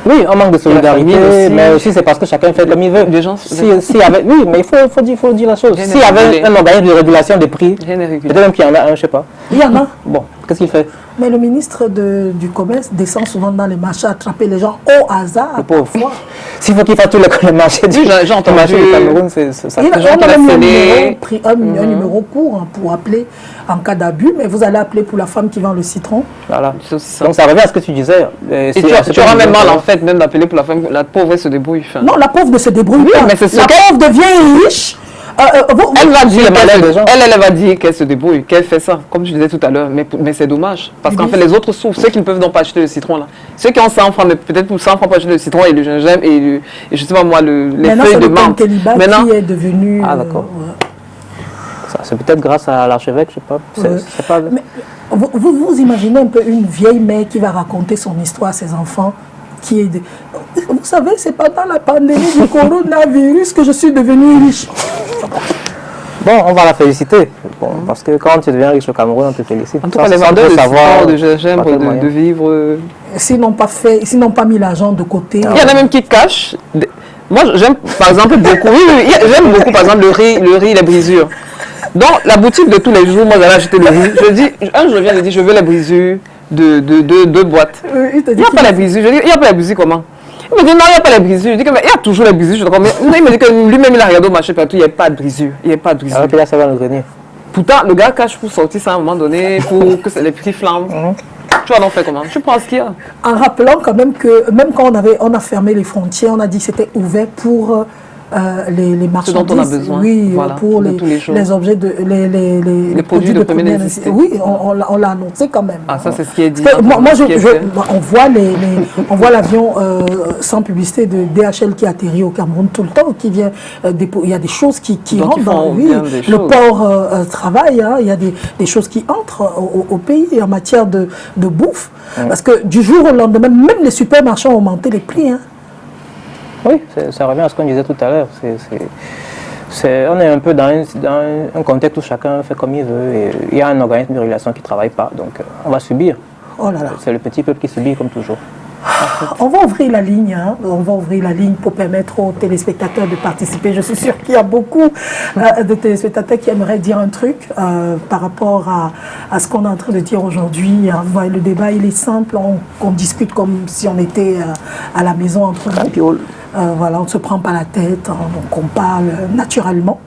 Oui, on manque de solidarité, mais aussi c'est parce que chacun fait comme il veut. Les gens, oui, mais il faut dire la chose. S'il y avait un organisme de régulation des prix, peut-être même qu'il y en a un, je ne sais pas. Il y en a. Bon, qu'est-ce qu'il fait? Mais le ministre du Commerce descend souvent dans les marchés attraper les gens au hasard. Le pauvre. S'il faut qu'il fasse tous les marchés du Cameroun, ça il a même pris un numéro pour appeler en cas d'abus, mais vous allez appeler pour la femme qui vend le citron. Voilà. Donc ça revient à ce que tu disais. Et tu auras même mal en fait, même d'appeler pour la femme. La pauvre, elle se débrouille. Non, la pauvre ne se débrouille pas. Mais la pauvre devient riche. Elle va dire elle va dire qu'elle se débrouille, qu'elle fait ça, comme je disais tout à l'heure, mais c'est dommage. Parce qu'en fait, les autres souffrent, ceux qui ne peuvent donc pas acheter le citron là. Ceux qui ont 100 francs, peut-être pour 100 francs pour acheter le citron et le gingembre et je sais pas moi, les feuilles de menthe. Maintenant, qui est devenu... Ah d'accord. C'est peut-être grâce à l'archevêque, je sais pas. Mais vous imaginez un peu une vieille mère qui va raconter son histoire à ses enfants Vous savez, c'est pendant la pandémie du coronavirus que je suis devenue riche. Bon, on va la féliciter. Bon, parce que quand tu deviens riche au Cameroun, on te félicite. En tout cas, les vendeurs de citron, de gingembre, de vivre... S'ils n'ont pas mis l'argent de côté... Il y en a même qui cachent. Moi, j'aime par exemple beaucoup... Oui, j'aime beaucoup par exemple le riz, les brisures. Donc, la boutique de tous les jours, moi, j'allais acheter le riz. Je dis, je viens de dire, je veux les brisures de 2 boîtes. Il n'y a pas la brisure. Je dis, il n'y a pas la brisure comment? Il me dit non, il n'y a pas les brisures. Je dis que mais il y a toujours les brisures. Je dis, mais non, il me dit que lui-même il a regardé au marché partout, il n'y a pas de brisures. Il n'y a pas de brisures. Alors que là, ça va nous grenier. Pourtant, le gars cache pour sortir ça à un moment donné, pour que les prix flambent. Tu vas en faire comment? Tu prends ce qu'il y a. En rappelant quand même que même quand on a fermé les frontières, on a dit que c'était ouvert pour les marchandises, dont on a besoin, oui, voilà, pour de tous les jours. les objets de les produits de première nécessité. Oui, on l'a annoncé quand même. Ah, ça c'est ce qui est dit. Moi, on voit l'avion sans publicité de DHL qui atterrit au Cameroun tout le temps, qui vient il y a des choses qui Donc, rentrent ils dans font oui, bien des le choses. port travaille, hein, il y a des choses qui entrent au pays en matière de bouffe, parce que du jour au lendemain, même les supermarchés ont augmenté les prix. Hein. Oui, ça revient à ce qu'on disait tout à l'heure. On est un peu dans un contexte où chacun fait comme il veut et il y a un organisme de régulation qui ne travaille pas, donc on va subir. Oh là là. C'est le petit peuple qui subit comme toujours. On va ouvrir la ligne, hein. On va ouvrir la ligne pour permettre aux téléspectateurs de participer. Je suis sûre qu'il y a beaucoup de téléspectateurs qui aimeraient dire un truc par rapport à ce qu'on est en train de dire aujourd'hui. Le débat, il est simple, on discute comme si on était à la maison entre nous. Voilà, on ne se prend pas la tête, hein, donc on parle naturellement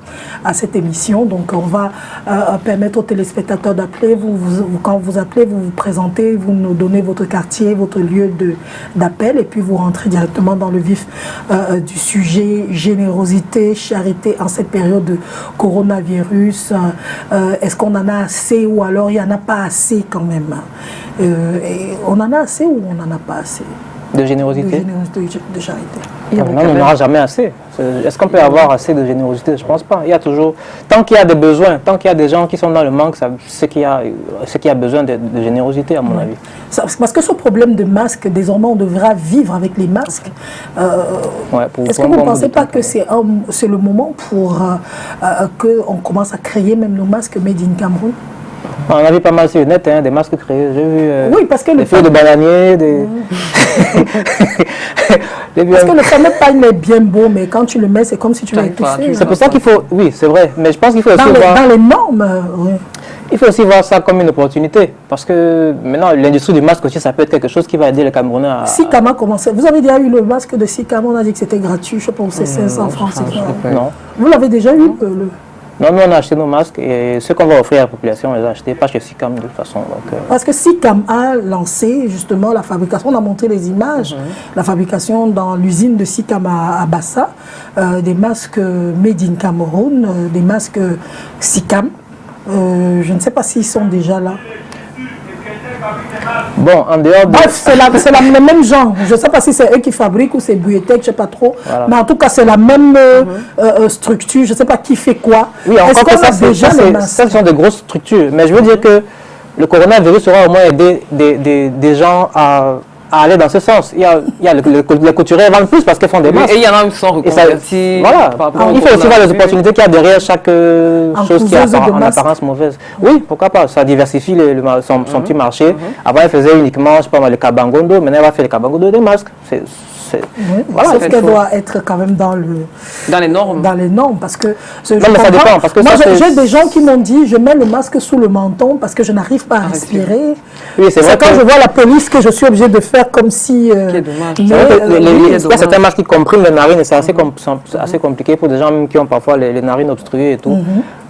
à cette émission. Donc on va permettre aux téléspectateurs d'appeler. Quand vous appelez, vous vous présentez, vous nous donnez votre quartier, votre lieu d'appel et puis vous rentrez directement dans le vif du sujet. Générosité, charité en cette période de coronavirus. Est-ce qu'on en a assez ou alors il n'y en a pas assez quand même? Et on en a assez ou on n'en a pas assez? De générosité? De charité. Non, on n'aura jamais assez. Est-ce qu'on peut avoir assez de générosité? Je ne pense pas. Il y a toujours, tant qu'il y a des besoins, tant qu'il y a des gens qui sont dans le manque, c'est qu'il y a besoin de générosité, à mon avis. Parce que ce problème de masques, désormais, on devra vivre avec les masques. Est-ce que vous ne pensez pas que c'est le moment pour qu'on commence à créer même nos masques made in Cameroun? On a vu pas mal sur le net, hein, des masques créés. J'ai vu oui, parce que des feuilles de bananier, des... Parce que le fameux pain est bien beau, mais quand tu le mets, c'est comme si tu l'as étouffé. C'est pour ça qu'il faut... Oui, c'est vrai. Mais je pense qu'il faut aussi voir... Dans les normes, oui. Il faut aussi voir ça comme une opportunité. Parce que maintenant, l'industrie du masque aussi, ça peut être quelque chose qui va aider les Camerounais à... Sicam a commencé. Vous avez déjà eu le masque de Sicam? On a dit que c'était gratuit. Je sais pas, c'est 500 francs. Non. Vous l'avez déjà eu Non, nous on a acheté nos masques et ce qu'on va offrir à la population, on les a achetés, pas chez Sicam de toute façon. Donc, Parce que Sicam a lancé justement la fabrication, on a montré les images, la fabrication dans l'usine de Sicam à Bassa, des masques made in Cameroun, des masques Sicam. Je ne sais pas s'ils sont déjà là. Bon, en dehors de... Bref, c'est le même genre. Je ne sais pas si c'est eux qui fabriquent ou c'est Buyetech, je ne sais pas trop. Voilà. Mais en tout cas, c'est la même structure. Je ne sais pas qui fait quoi. Oui, encore que ça, ce sont de grosses structures. Mais je veux dire que le coronavirus aura au moins aidé des gens à aller dans ce sens. Il y a les couturiers vendent plus parce qu'ils font des masques. Et il y en a qui sont reconvertis. Voilà. Il faut aussi voir les opportunités qu'il y a derrière chaque chose qui est en apparence mauvaise. Oui, pourquoi pas. Ça diversifie son petit marché. Avant, elle faisait uniquement, je sais pas, le kabangondo. Maintenant, elle va faire le kabangondo des masques. Voilà, sauf qu'elle doit être quand même dans les normes. Dans les normes, parce que... Non, mais ça dépend. Parce que moi, j'ai des gens qui m'ont dit, je mets le masque sous le menton parce que je n'arrive pas à respirer. Oui, c'est vrai. Quand je vois la police que je suis obligée de faire comme si... Quel dommage. Il y a certains masques qui compriment les narines et c'est assez compliqué pour des gens même qui ont parfois les narines obstruées et tout.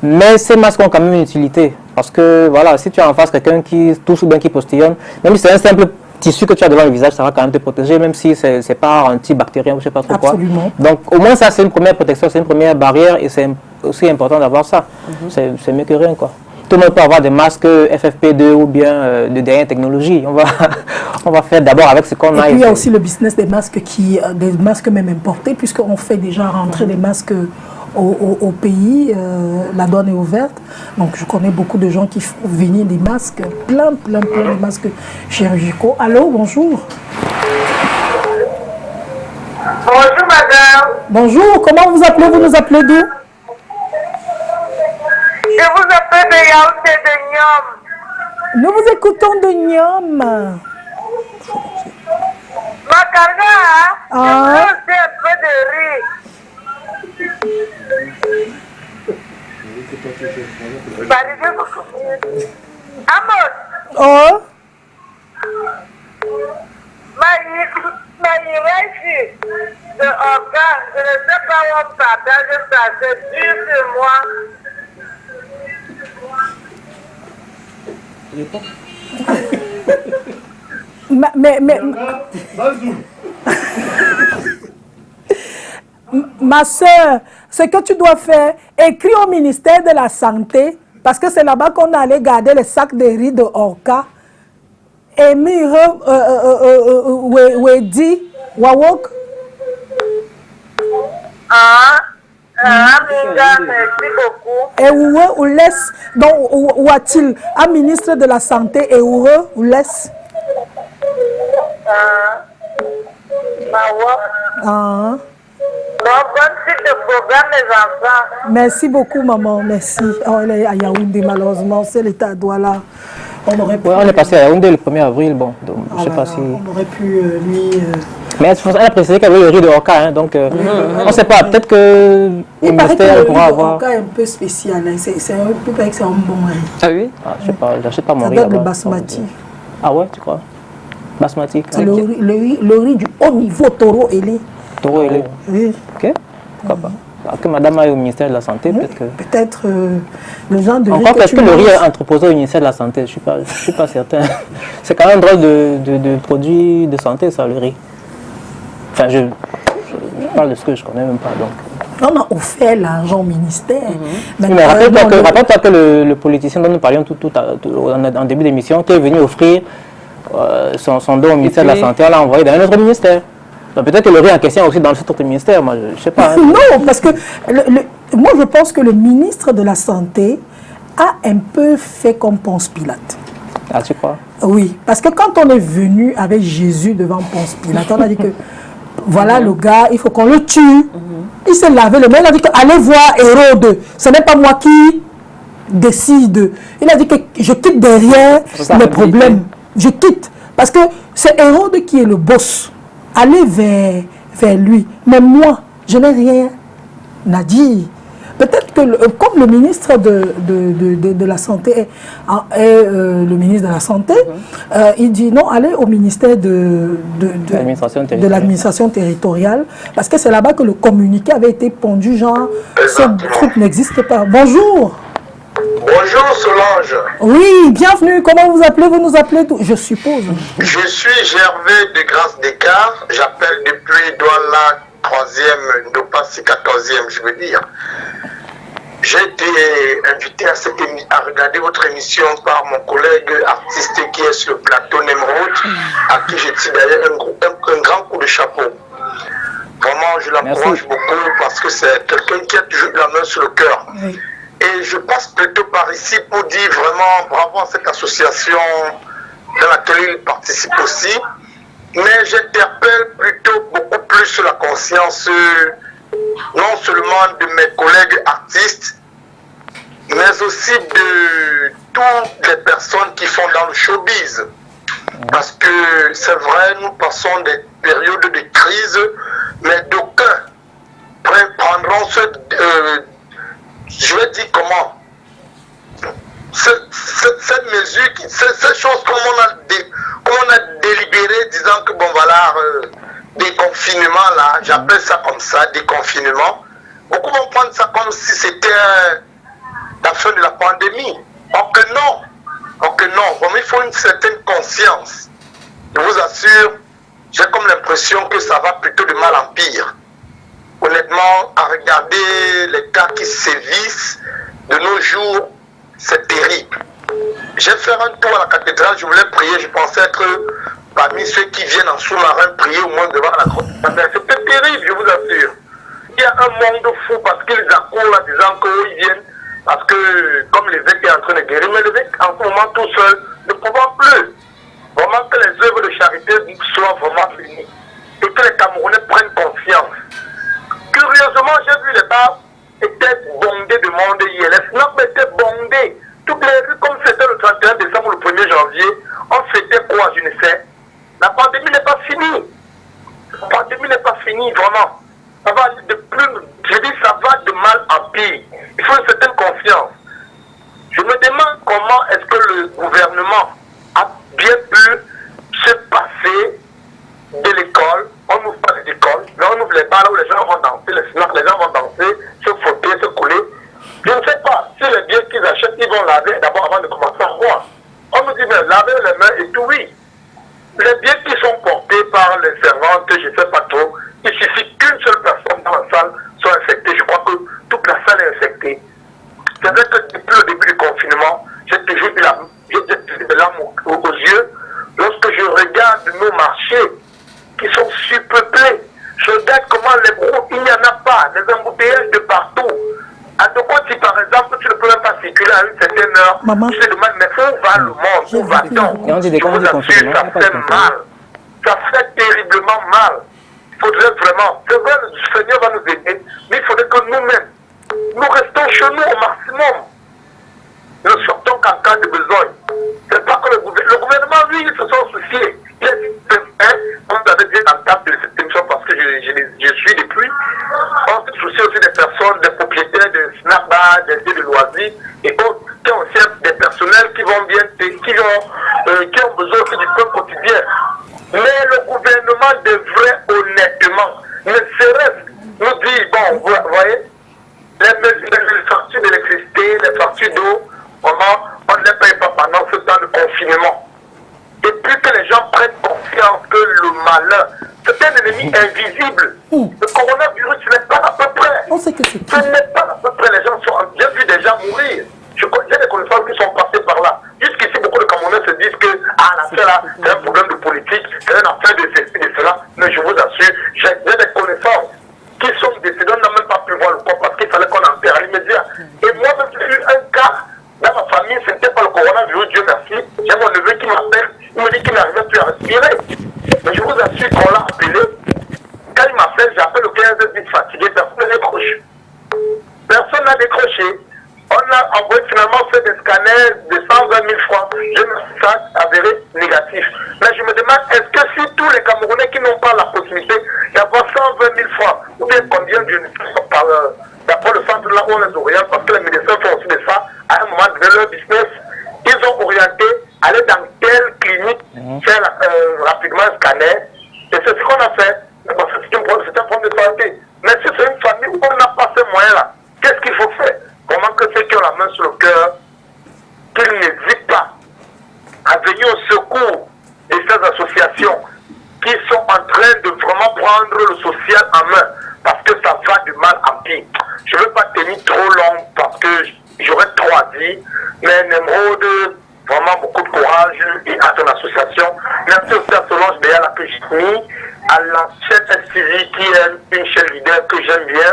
Mais ces masques ont quand même une utilité. Parce que, voilà, si tu as en face quelqu'un qui tousse ou bien qui postillonne, même si c'est un simple tissu que tu as devant le visage, ça va quand même te protéger, même si c'est pas antibactérien ou je sais pas trop quoi. Absolument. Donc au moins ça c'est une première protection, c'est une première barrière et c'est aussi important d'avoir ça. C'est mieux que rien quoi. Tout le monde peut avoir des masques FFP2 ou bien de dernière technologie. On va faire d'abord avec ce qu'on a. Et puis il y a aussi le business des masques des masques même importés, puisqu'on fait déjà rentrer des masques au pays, la douane est ouverte. Donc je connais beaucoup de gens qui font venir des masques, plein de masques chirurgicaux. Allô, bonjour. Bonjour madame. Bonjour, comment vous appelez? Vous nous appelez d'où? Je vous appelle de Yaoundé de Niom. Nous vous écoutons de Niom. Macarga, je vous ai un peu de riz. Amos. Oh. My rice. de organes, je ne sais pas où on partage ça, c'est dur sur moi. Ma soeur, ce que tu dois faire, écris au ministère de la Santé, parce que c'est là-bas qu'on allait garder les sacs de riz de Orca. Émile Wedi Wawok. Amiga, merci beaucoup. Et où laisse, donc où a-t-il un ministre de la Santé et où laisse? Bon, bonne suite de programme, les enfants. Merci beaucoup, maman. Merci. Oh, elle est à Yaoundé, malheureusement. C'est l'état Douala. On aurait pu... Ouais, on est passé à Yaoundé le 1er avril. Bon, donc, je sais pas si... On aurait pu lui... Mais elle a précisé qu'elle avait le riz de Orca, hein, donc on ne sait pas. Peut-être que le ministère pourra avoir... Le riz de Orca est un peu spécial. Hein. C'est un peu pareil que c'est un bon riz. Ah oui? Ah, je sais pas, j'achète pas mon Ça riz doit être le là-bas. basmati. Ah ouais, tu crois? Basmati. C'est le riz du haut niveau taureau ailé. Taureau ailé. Oui. Ok, pourquoi pas. Alors que madame aille au ministère de la Santé, peut-être que... Peut-être le genre de riz Encore, que est-ce tu que le riz manges. est entreposé au ministère de la Santé? Je suis pas certain. C'est quand même un drôle de produit de santé, ça, le riz. Enfin, je parle de ce que je connais même pas, donc... On a offert l'argent au ministère. Mais rappelle-toi que le politicien dont nous parlions en début d'émission, qui est venu offrir son don au ministère de la Santé, on l'a envoyé dans un autre ministère. Donc peut-être que le riz en question aussi dans cet autre ministère, moi je ne sais pas. Hein. Non, parce que moi je pense que le ministre de la Santé a un peu fait comme Ponce Pilate. Ah, tu crois? Oui, parce que quand on est venu avec Jésus devant Ponce Pilate, on a dit que voilà le gars, il faut qu'on le tue. Il s'est lavé les mains, il a dit que allez voir Hérode, ce n'est pas moi qui décide. Il a dit que je quitte derrière les problèmes. Je quitte, parce que c'est Hérode qui est le boss. Allez vers lui. Mais moi, je n'ai rien à dire. Peut-être que, comme le ministre de la Santé est le ministre de la Santé, il dit non, allez au ministère de l'administration territoriale, parce que c'est là-bas que le communiqué avait été pondu, genre, ce truc n'existe pas. Bonjour. Bonjour Solange. Oui, bienvenue. Comment vous appelez? Vous nous appelez tout, je suppose. Je suis Gervais de Grâce d'Écart. J'appelle depuis Douala, 3e, Ndopassi, 14e, je veux dire. J'ai été invité à regarder votre émission par mon collègue artiste qui est sur le plateau Nemrod, à qui je tire d'ailleurs un grand coup de chapeau. Vraiment, je l'encourage beaucoup parce que c'est quelqu'un qui a toujours la main sur le cœur. Oui. Et je passe plutôt par ici pour dire vraiment bravo à cette association dans laquelle il participe aussi. Mais j'interpelle plutôt beaucoup plus sur la conscience, non seulement de mes collègues artistes, mais aussi de toutes les personnes qui sont dans le showbiz. Parce que c'est vrai, nous passons des périodes de crise, mais d'aucuns prendront je vais dire comment. Cette mesure, cette chose comme on a délibéré, disant que bon voilà, déconfinement là, j'appelle ça comme ça, déconfinement. Beaucoup vont prendre ça comme si c'était la fin de la pandémie. Or que non, vraiment il faut une certaine conscience. Je vous assure, j'ai comme l'impression que ça va plutôt de mal en pire. Honnêtement, à regarder les cas qui sévissent de nos jours, c'est terrible. J'ai fait un tour à la cathédrale, je voulais prier, je pensais être parmi ceux qui viennent en sous-marin prier au moins devant la grotte. C'était terrible, je vous assure. Il y a un monde fou parce qu'ils accourent en disant qu'ils viennent, parce que comme l'évêque est en train de guérir, mais l'évêque en ce moment tout seul ne pouvant plus. Vraiment que les œuvres de charité soient vraiment finies et que les Camerounais prennent confiance. Curieusement, j'ai vu les bars étaient bondés de monde hier. Les snaps étaient bondés. Toutes les rues, comme c'était le 31 décembre ou le 1er janvier, on fêtait quoi, je ne sais. La pandémie n'est pas finie. La pandémie n'est pas finie, vraiment. Ça va de plus, je dis, ça va de mal en pire. Il faut une certaine confiance. Je me demande comment est-ce que le gouvernement a bien pu se passer de l'école. On n'ouvre pas les écoles, mais on ouvre les bars ils vont laver d'abord avant de commencer à boire. On me dit, mais laver les mains et tout, oui. Les biens qui sont portés par les servantes, je ne sais pas trop, il suffit qu'une seule personne dans la salle soit infectée. Je crois que toute la salle est infectée. C'est vrai que depuis le début du confinement, j'ai toujours eu des larmes aux yeux lorsque je regarde nos marchés qui sont surpeuplés. Je regarde comment les gros, il n'y en a pas, des embouteillages de partout. À Dokoti, par exemple, tu ne peux même pas circuler à une certaine heure. Maman. Tu te demandes, mais où va le monde? Où va-t-on? Et on dit des Je vous assure, ça fait mal. Ça fait terriblement mal. Il faudrait vraiment, c'est vrai, le Seigneur va nous aider, mais il faudrait que nous-mêmes, nous restons chez nous au maximum. Nous ne sortons qu'en cas de besoin. C'est pas que le gouvernement, lui, ils se sont souciés. Il a dit, comme vous avez dit en table de cette émission, parce que je suis depuis, on se soucie aussi des personnes, des propriétaires de snack-bars, des lieux de loisirs, et autres, qui ont aussi des personnels qui vont bien, qui ont besoin aussi du pain quotidien. Mais le gouvernement devrait honnêtement, ne serait-ce nous dire, bon, vous voyez, les factures d'électricité, les factures d'eau, comment on ne les paye pas pendant ce temps de confinement. Et puis que les gens prennent conscience que le malheur, c'est un ennemi invisible. Le coronavirus, ce n'est pas à peu près. On sait que c'est Ce n'est pas à peu près. Les gens sont. J'ai vu des gens mourir. J'ai des connaissances qui sont passées par là. Jusqu'ici, beaucoup de Camerounais se disent que l'affaire là, c'est un problème de politique, c'est une affaire de ceci, de cela. Mais je vous assure, j'ai des connaissances qui sont décédées, on n'a même pas pu voir le corps parce qu'il fallait qu'on enterre à l'immédiat. Et moi-même, j'ai eu un cas dans ma famille, ce n'était pas le coronavirus, Dieu merci. J'ai mon neveu qui m'appelle, il me dit qu'il n'arrivait plus à respirer. Mais je vous assure qu'on l'a appelé. Quand il m'appelle, j'appelle le 15 vite fatigué, personne ne décroche. Personne n'a décroché. On a envoyé finalement fait des scanners de 120 000 francs. Je me suis avéré négatif. Mais je me demande, est-ce que si tous les Camerounais qui n'ont pas la possibilité d'avoir 120 000 francs, ou bien combien de par d'après le centre là où on les oriente, parce que les médecins font aussi de ça, à un moment donné leur business, ils ont orienté, aller dans telle clinique, faire rapidement un scanner. Et c'est ce qu'on a fait. Parce que c'est un problème de santé. Mais si c'est une famille où on n'a pas ces moyens-là, qu'est-ce qu'il faut faire? Comment que ceux qui ont la main sur le cœur, qu'ils n'hésitent pas à venir au secours de ces associations qui sont en train de vraiment prendre le social en main, parce que ça va de mal en pire. Je ne veux pas tenir trop long parce que j'aurais trop à dire, mais Nemrod, vraiment beaucoup de courage et à ton association. Merci aussi à Solange Béala que j'ai mis, à l'ancienne STV qui est une chaîne leader que j'aime bien.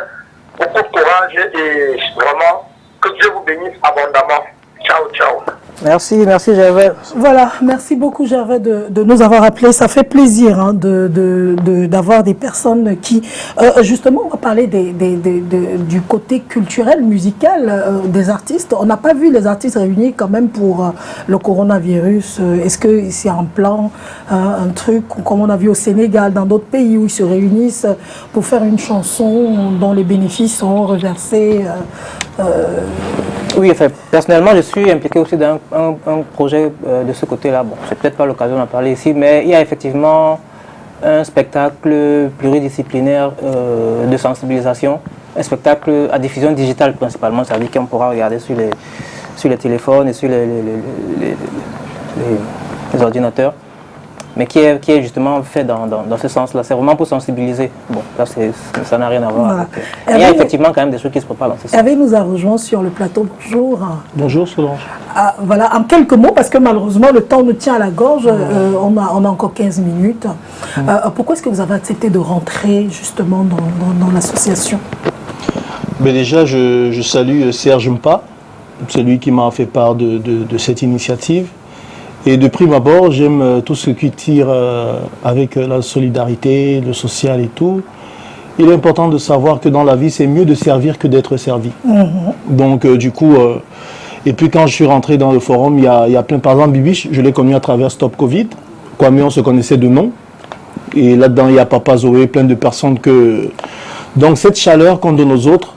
Beaucoup de courage et vraiment que Dieu vous bénisse abondamment. Ciao, ciao. Merci Gervais. Voilà, merci beaucoup Gervais de nous avoir appelés. Ça fait plaisir hein, d'avoir des personnes qui, justement, on va parler du côté culturel, musical des artistes. On n'a pas vu les artistes réunis quand même pour le coronavirus. Est-ce que c'est un plan, un truc comme on a vu au Sénégal, dans d'autres pays où ils se réunissent pour faire une chanson dont les bénéfices sont reversés Oui, enfin, personnellement, je suis impliqué aussi dans un projet de ce côté-là. Bon, c'est peut-être pas l'occasion d'en parler ici, mais il y a effectivement un spectacle pluridisciplinaire de sensibilisation, un spectacle à diffusion digitale principalement, c'est-à-dire qu'on pourra regarder sur les téléphones et sur les ordinateurs, mais qui est justement fait dans ce sens-là. C'est vraiment pour sensibiliser. Bon, là, ça n'a rien à voir. Voilà. Il y a effectivement quand même des choses qui se préparent dans ce sens. Hervé nous a rejoint sur le plateau. Bonjour. Bonjour Solange. Voilà, en quelques mots, parce que malheureusement le temps nous tient à la gorge, on a encore 15 minutes. Pourquoi est-ce que vous avez accepté de rentrer justement dans l'association? Mais déjà, je salue Serge Mpa, c'est lui qui m'a fait part de cette initiative. Et de prime abord, j'aime tout ce qui tire avec la solidarité, le social et tout. Il est important de savoir que dans la vie, c'est mieux de servir que d'être servi. Donc, du coup, et puis quand je suis rentré dans le forum, il y a plein, par exemple, Bibiche, je l'ai connu à travers Stop Covid. Kwame, on se connaissait de nom. Et là-dedans, il y a Papa Zoé, plein de personnes que... Donc, cette chaleur qu'on donne aux autres,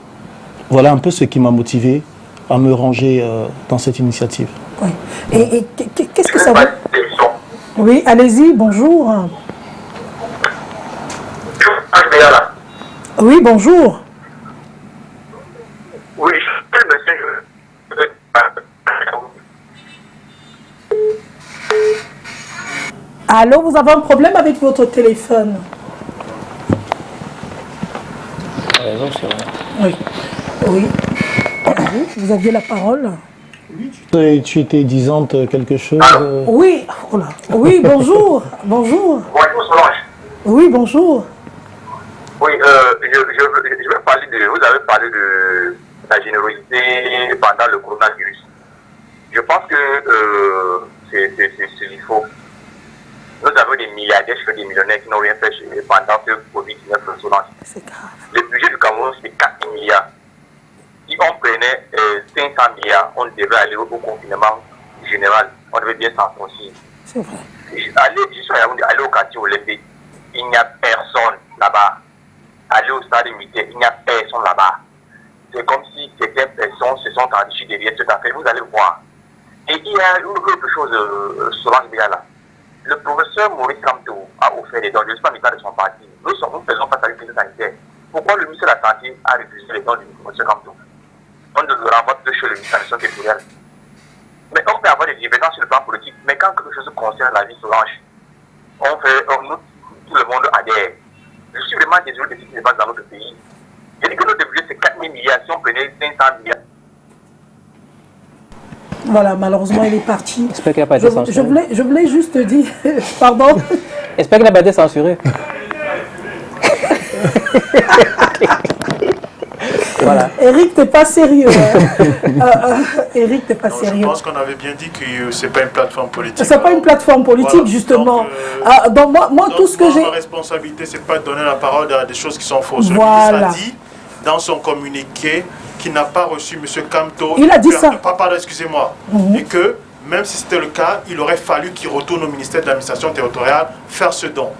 voilà un peu ce qui m'a motivé à me ranger dans cette initiative. Oui. Et qu'est-ce que ça veut? Oui, allez-y, bonjour. Oui, bonjour. Oui, monsieur, Allô, vous avez un problème avec votre téléphone? Oui. Oui. Vous aviez la parole? Et tu étais disante quelque chose Oui. Oh là. Oui, bonjour. Bonjour. Bonjour Solange. Oui, bonjour. Oui, je vais parler vous avez parlé de la générosité pendant le coronavirus. Je pense que c'est il faut. Nous avons des milliardaires, des millionnaires qui n'ont rien fait pendant ce Covid-19 Solange. C'est grave. Le budget du Cameroun, c'est 4 milliards. Si on prenait 500 milliards, on devait aller au confinement général. On devait bien s'en sortir. C'est vrai. Je suis allé au quartier olympique. Il n'y a personne là-bas. Aller au stade militaire, il n'y a personne là-bas. C'est comme si certaines personnes se sont enrichies derrière cette affaire. Vous allez voir. Et il y a une autre chose, Solange Béala. Le professeur Maurice Kamto a offert des dons. Je ne suis pas militant de son parti. Nous faisons face à une crise sanitaire. Pourquoi le ministre de la Santé a refusé les dons du professeur Kamto? On ne le renvoie que chez le ministre de la territoriale. Mais on peut avoir des divergences sur le plan politique. Mais quand quelque chose concerne la vie Solange, nous, tout le monde adhère. Je suis vraiment désolé de ce qui se passe dans notre pays. J'ai dit que notre budget c'est 4 000 milliards si on prenait 500 milliards. Voilà, malheureusement, il est parti. J'espère qu'il n'a pas été censuré. Je voulais juste dire, pardon. J'espère qu'il n'a pas été censuré. Voilà. Eric, t'es pas sérieux. Eric, t'es pas sérieux. Je pense qu'on avait bien dit que c'est pas une plateforme politique. C'est pas une plateforme politique, voilà. Justement. Donc, moi tout ce que j'ai. Ma responsabilité, c'est pas de donner la parole à des choses qui sont fausses. Voilà. Le ministre a dit dans son communiqué qu'il n'a pas reçu M. Kamto. Il a dit ça. Pardon, excusez-moi. Et que même si c'était le cas, il aurait fallu qu'il retourne au ministère de l'administration territoriale faire ce don.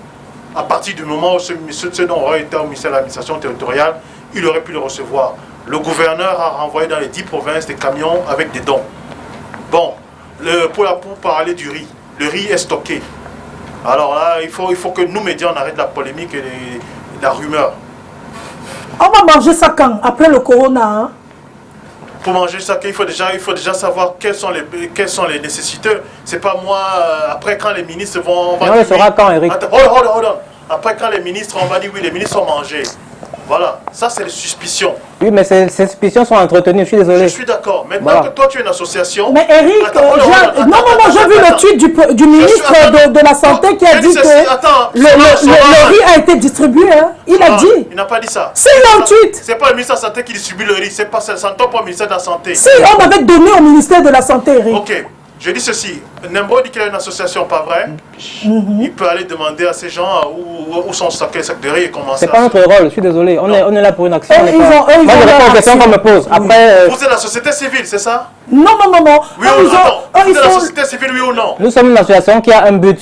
À partir du moment où ce don aurait été au ministère de l'administration territoriale, il aurait pu le recevoir. Le gouverneur a renvoyé dans les 10 provinces des camions avec des dons. Bon, pour parler du riz, le riz est stocké. Alors là, il faut que nous, médias, on arrête la polémique et la rumeur. On va manger ça quand? Après le corona, hein? Pour manger ça, il faut déjà savoir quelles sont les nécessités. C'est pas moi, après quand les ministres vont... On le saura quand, Eric? Attends, hold on. Après quand les ministres, on va dire oui, les ministres ont mangé. Voilà, ça c'est les suspicions. Oui, mais ces suspicions sont entretenues, je suis désolé. Je suis d'accord. Maintenant voilà. Que toi tu es une association... Mais Eric, j'ai vu le tweet du ministre de la Santé qui a dit que le riz a été distribué. Hein. Il a dit. Il n'a pas dit ça. C'est un tweet. C'est pas le ministère de la Santé qui distribue le riz, ça ne tombe pas au ministère de la Santé. Si, on avait donné au ministère de la Santé, Eric. Ok. Je dis ceci, Nembo dit qu'il a une association, pas vrai? Il peut aller demander à ces gens où sont stockés les sacs de riz et commencer. C'est pas notre rôle, je suis désolé. On est là pour une action. Moi, je réponds aux questions qu'on me pose. Après, vous êtes la société civile, c'est ça? Non. Oui ou non? Vous êtes la société civile, oui ou non? Nous sommes une association qui a un but.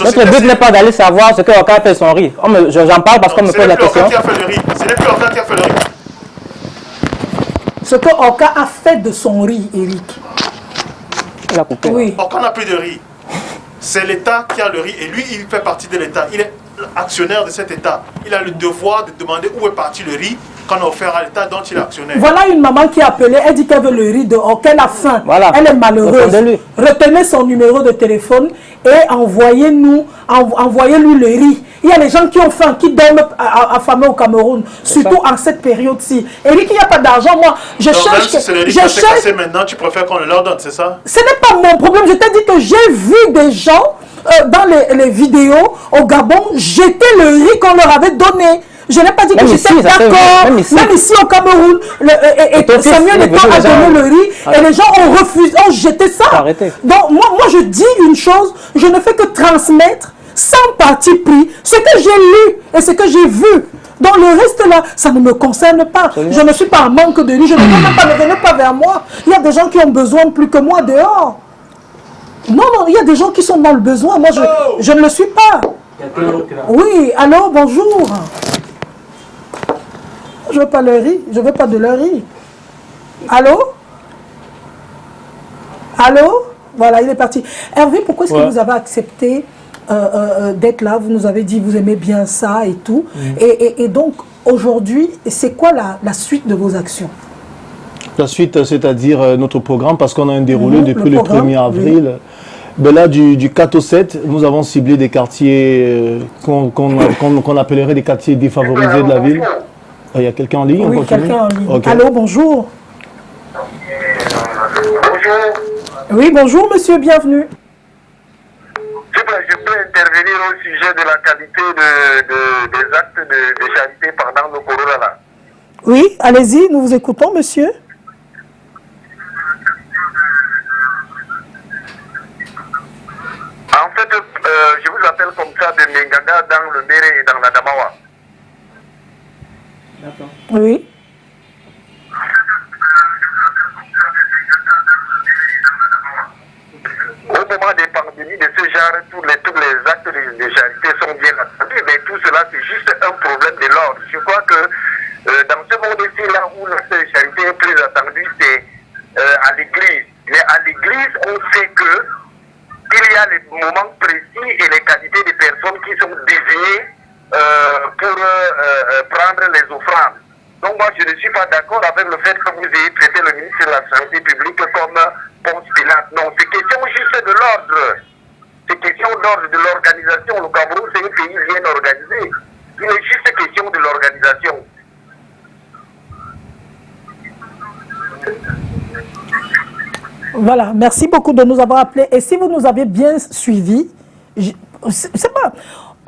Notre but n'est pas d'aller savoir ce que Oka a fait son riz. J'en parle parce qu'on me pose la question. Ce n'est plus Oka qui a fait le riz. Ce que Oka a fait de son riz, Eric. Il a coupé. Oui. Oka n'a plus de riz. C'est l'État qui a le riz et lui, il fait partie de l'État. Il est actionnaire de cet État. Il a le devoir de demander où est parti le riz qu'on a offert à l'État dont il est actionnaire. Voilà une maman qui a appelé, elle dit qu'elle veut le riz de Oka, elle a faim. Voilà. Elle est malheureuse. Retenez son numéro de téléphone et envoyez-lui le riz. Il y a les gens qui ont faim, qui dorment affamés au Cameroun, surtout en cette période-ci. Eric, il n'y a pas d'argent, moi, je cherche... Même si c'est le riz qui s'est cassé maintenant, tu préfères qu'on le leur donne, c'est ça? Ce n'est pas mon problème, je t'ai dit que j'ai vu des gens dans les vidéos au Gabon jeter le riz qu'on leur avait donné. Je n'ai pas dit que j'étais d'accord, même ici au Cameroun, Samuel Eto'o a donné le riz et les gens ont refusé, ont jeté ça. Donc moi je dis une chose, je ne fais que transmettre sans parti pris ce que j'ai lu et ce que j'ai vu. Donc le reste là, ça ne me concerne pas. Absolument. Je ne suis pas en manque de riz, je ne veux même pas, ne venez pas vers moi. Il y a des gens qui ont besoin plus que moi dehors. Non, il y a des gens qui sont dans le besoin. Moi, je ne le suis pas. Oui, allô, bonjour. Je veux pas le riz, je veux pas de leur riz. Allô? Allô? Voilà, il est parti. Hervé, pourquoi est-ce que vous avez accepté d'être là? Vous nous avez dit vous aimez bien ça et tout. Et donc, aujourd'hui, c'est quoi la suite de vos actions? La suite, c'est-à-dire notre programme, parce qu'on a un déroulé depuis le 1er avril. Ben là, du 4 au 7, nous avons ciblé des quartiers qu'on appellerait des quartiers défavorisés de la ville. Il y a quelqu'un en ligne? Oui, quelqu'un en ligne. Okay. Allô, bonjour. Bonjour. Oui, bonjour monsieur, bienvenue. Je peux intervenir au sujet de la qualité des actes de charité pendant le corona là. Oui, allez-y, nous vous écoutons monsieur. En fait, je vous appelle comme ça de Menganga dans le Méré et dans la Damawa. Oui. Au moment des pandémies de ce genre, tous les actes de charité sont bien attendus, mais tout cela c'est juste un problème de l'ordre. Je crois que dans ce monde-ci, là où l'acte de charité est plus attendu, c'est à l'église. Mais à l'église, on sait que il y a les moments précis et les qualités des personnes qui sont désignées pour prendre les offrandes. Donc moi, je ne suis pas d'accord avec le fait que vous ayez traité le ministre de la Santé publique comme Ponce Pilate. Non, c'est question juste de l'ordre. C'est question d'ordre de l'organisation. Le Cameroun, c'est un pays bien organisé. Il est juste question de l'organisation. Voilà, merci beaucoup de nous avoir appelés. Et si vous nous avez bien suivis, c'est pas...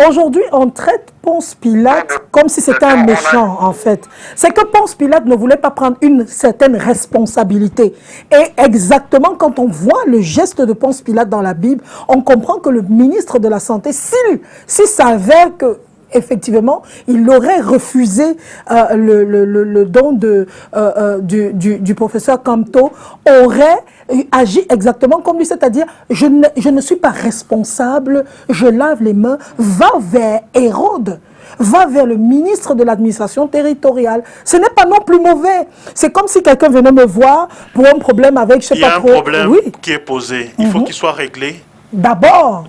Aujourd'hui, on traite Ponce Pilate comme si c'était un méchant, en fait. C'est que Ponce Pilate ne voulait pas prendre une certaine responsabilité. Et exactement, quand on voit le geste de Ponce Pilate dans la Bible, on comprend que le ministre de la Santé, s'il savait que effectivement, il aurait refusé le don du professeur Camto, aurait agi exactement comme lui, c'est-à-dire je ne suis pas responsable, je lave les mains, va vers Hérode, va vers le ministre de l'administration territoriale. Ce n'est pas non plus mauvais. C'est comme si quelqu'un venait me voir pour un problème avec, je sais pas trop. Il y a un problème qui est posé, il faut qu'il soit réglé. D'abord.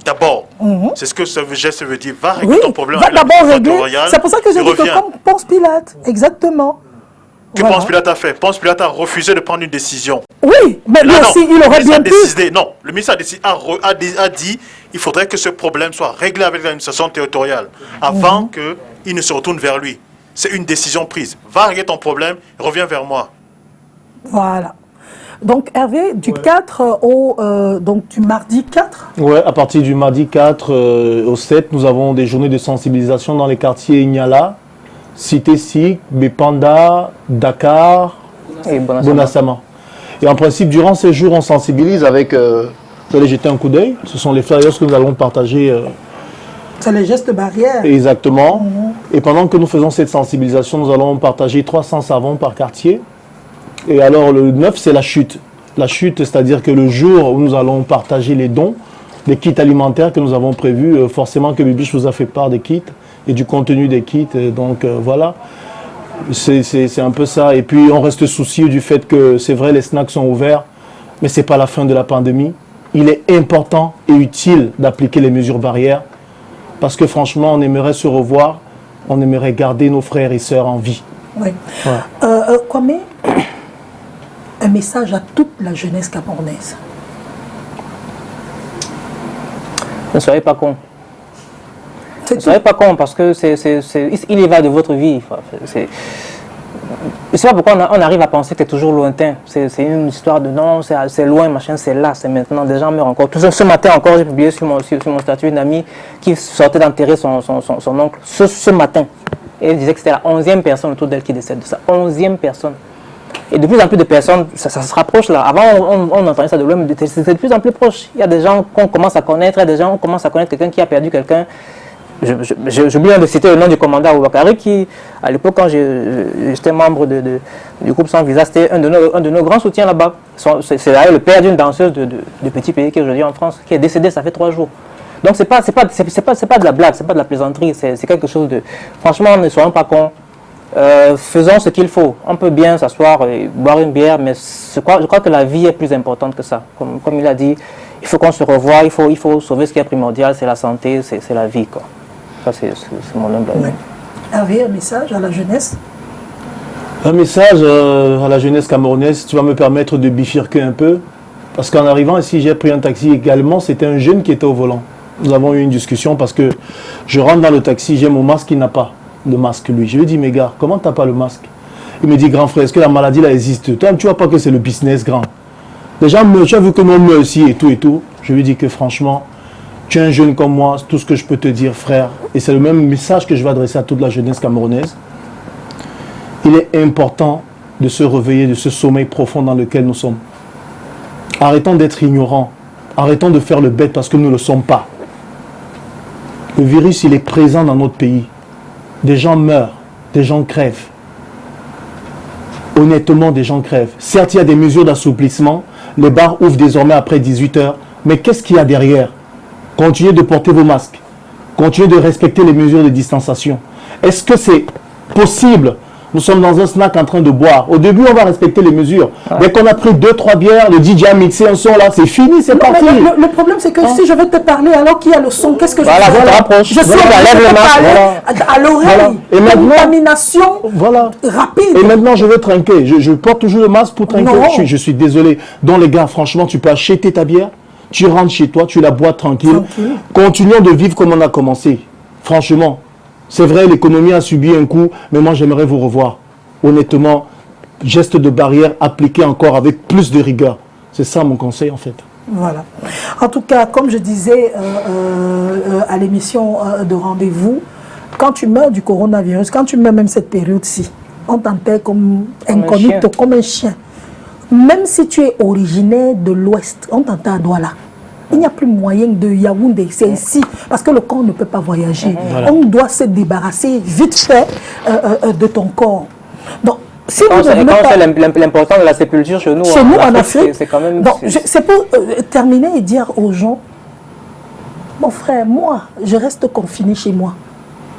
C'est ce que ce geste veut dire. Va régler ton problème. Va d'abord régler. C'est pour ça que j'ai dit que comme Ponce Pilate, exactement. Que Ponce Pilate a fait. Ponce Pilate a refusé de prendre une décision. Oui, mais lui aussi, il aurait bien pu. Non, le ministre a dit il faudrait que ce problème soit réglé avec l'administration territoriale avant qu'il ne se retourne vers lui. C'est une décision prise. Va régler ton problème, reviens vers moi. Voilà. Donc Hervé, du 4 donc du mardi 4 ? Oui, à partir du mardi 4 au 7, nous avons des journées de sensibilisation dans les quartiers Ignala, Cité Sic, Bepanda, Dakar et Bonassama. Et en principe, durant ces jours, on sensibilise avec... vous allez jeter un coup d'œil, ce sont les flyers que nous allons partager. C'est les gestes barrières. Exactement. Et pendant que nous faisons cette sensibilisation, nous allons partager 300 savons par quartier. Et alors le 9, c'est la chute. La chute, c'est-à-dire que le jour où nous allons partager les dons, les kits alimentaires que nous avons prévus, forcément que Bibiche vous a fait part des kits et du contenu des kits. Donc voilà, c'est un peu ça. Et puis on reste soucieux du fait que c'est vrai, les snacks sont ouverts, mais ce n'est pas la fin de la pandémie. Il est important et utile d'appliquer les mesures barrières parce que franchement, on aimerait se revoir, on aimerait garder nos frères et sœurs en vie. Oui. Ouais. Kwame, un message à toute la jeunesse camerounaise. Ne soyez pas con. Ne soyez pas con parce que il y va de votre vie. Je ne sais pas pourquoi on arrive à penser que c'est toujours lointain. C'est une histoire de non, c'est loin, machin, c'est là, c'est maintenant. Des gens meurent encore. Ce matin encore, j'ai publié sur mon statut une amie qui sortait d'enterrer son oncle ce matin. Et elle disait que c'était la 11e personne autour d'elle qui décède de ça. 11e personne. Et de plus en plus de personnes, ça se rapproche là. Avant, on entendait ça de loin, mais c'est de plus en plus proche. Il y a des gens qu'on commence à connaître, il y a des gens qu'on commence à connaître quelqu'un qui a perdu quelqu'un. J'oublie de citer le nom du commandant Ouakari qui, à l'époque, quand j'étais membre du groupe Sans Visa, c'était un de nos grands soutiens là-bas. C'est d'ailleurs le père d'une danseuse de petit pays qui est aujourd'hui en France, qui est décédée, ça fait 3 jours. Donc c'est pas de la blague, c'est pas de la plaisanterie, c'est quelque chose de... Franchement, ne soyons pas cons. Faisons ce qu'il faut. On peut bien s'asseoir et boire une bière, mais je crois que la vie est plus importante que ça. Comme il a dit, il faut qu'on se revoie, il faut sauver ce qui est primordial, c'est la santé, c'est la vie, quoi. Ça, c'est mon humble avis. Hervé, un message à la jeunesse? Un message à la jeunesse camerounaise, tu vas me permettre de bifurquer un peu. Parce qu'en arrivant ici, j'ai pris un taxi également, c'était un jeune qui était au volant. Nous avons eu une discussion parce que je rentre dans le taxi, j'ai mon masque, il n'a pas de masque lui. Je lui dis, mais gars, comment t'as pas le masque? Il me dit, grand frère, est-ce que la maladie là existe? Toi, tu vois pas que c'est le business grand. Les gens meurent, tu as vu que nous meurons ici et tout et tout. Je lui dis que franchement, tu es un jeune comme moi, tout ce que je peux te dire, frère, et c'est le même message que je vais adresser à toute la jeunesse camerounaise. Il est important de se réveiller de ce sommeil profond dans lequel nous sommes. Arrêtons d'être ignorants. Arrêtons de faire le bête parce que nous ne le sommes pas. Le virus, il est présent dans notre pays. Des gens meurent, des gens crèvent. Honnêtement, des gens crèvent. Certes, il y a des mesures d'assouplissement. Les bars ouvrent désormais après 18 h. Mais qu'est-ce qu'il y a derrière? Continuez de porter vos masques. Continuez de respecter les mesures de distanciation. Est-ce que c'est possible? Nous sommes dans un snack en train de boire. Au début, on va respecter les mesures. Dès qu'on a pris 2-3 bières, le DJ a mixé un son là, c'est fini, c'est parti. Le problème, c'est que si je vais te parler alors qu'il y a le son, qu'est-ce que je fais? Rapproche. Je suis obligé de te parler à l'oreille. Et maintenant, contamination rapide. Et maintenant, je veux trinquer. Je porte toujours le masque pour trinquer. Je suis désolé. Donc les gars, franchement, tu peux acheter ta bière, tu rentres chez toi, tu la bois tranquille. Continuons de vivre comme on a commencé. Franchement. C'est vrai, l'économie a subi un coup, mais moi j'aimerais vous revoir. Honnêtement, geste de barrière appliqué encore avec plus de rigueur. C'est ça mon conseil en fait. Voilà. En tout cas, comme je disais à l'émission de rendez-vous, quand tu meurs du coronavirus, quand tu meurs même cette période-ci, on t'enterre comme incognito, comme un chien. Même si tu es originaire de l'Ouest, on t'enterre à Douala. Il n'y a plus moyen de Yaoundé, c'est ici, parce que le corps ne peut pas voyager. Voilà. On doit se débarrasser vite fait de ton corps. Donc, si vous c'est l'important de la sépulture chez nous. Chez nous, en Afrique, c'est quand même... C'est pour terminer et dire aux gens, mon frère, moi, je reste confiné chez moi.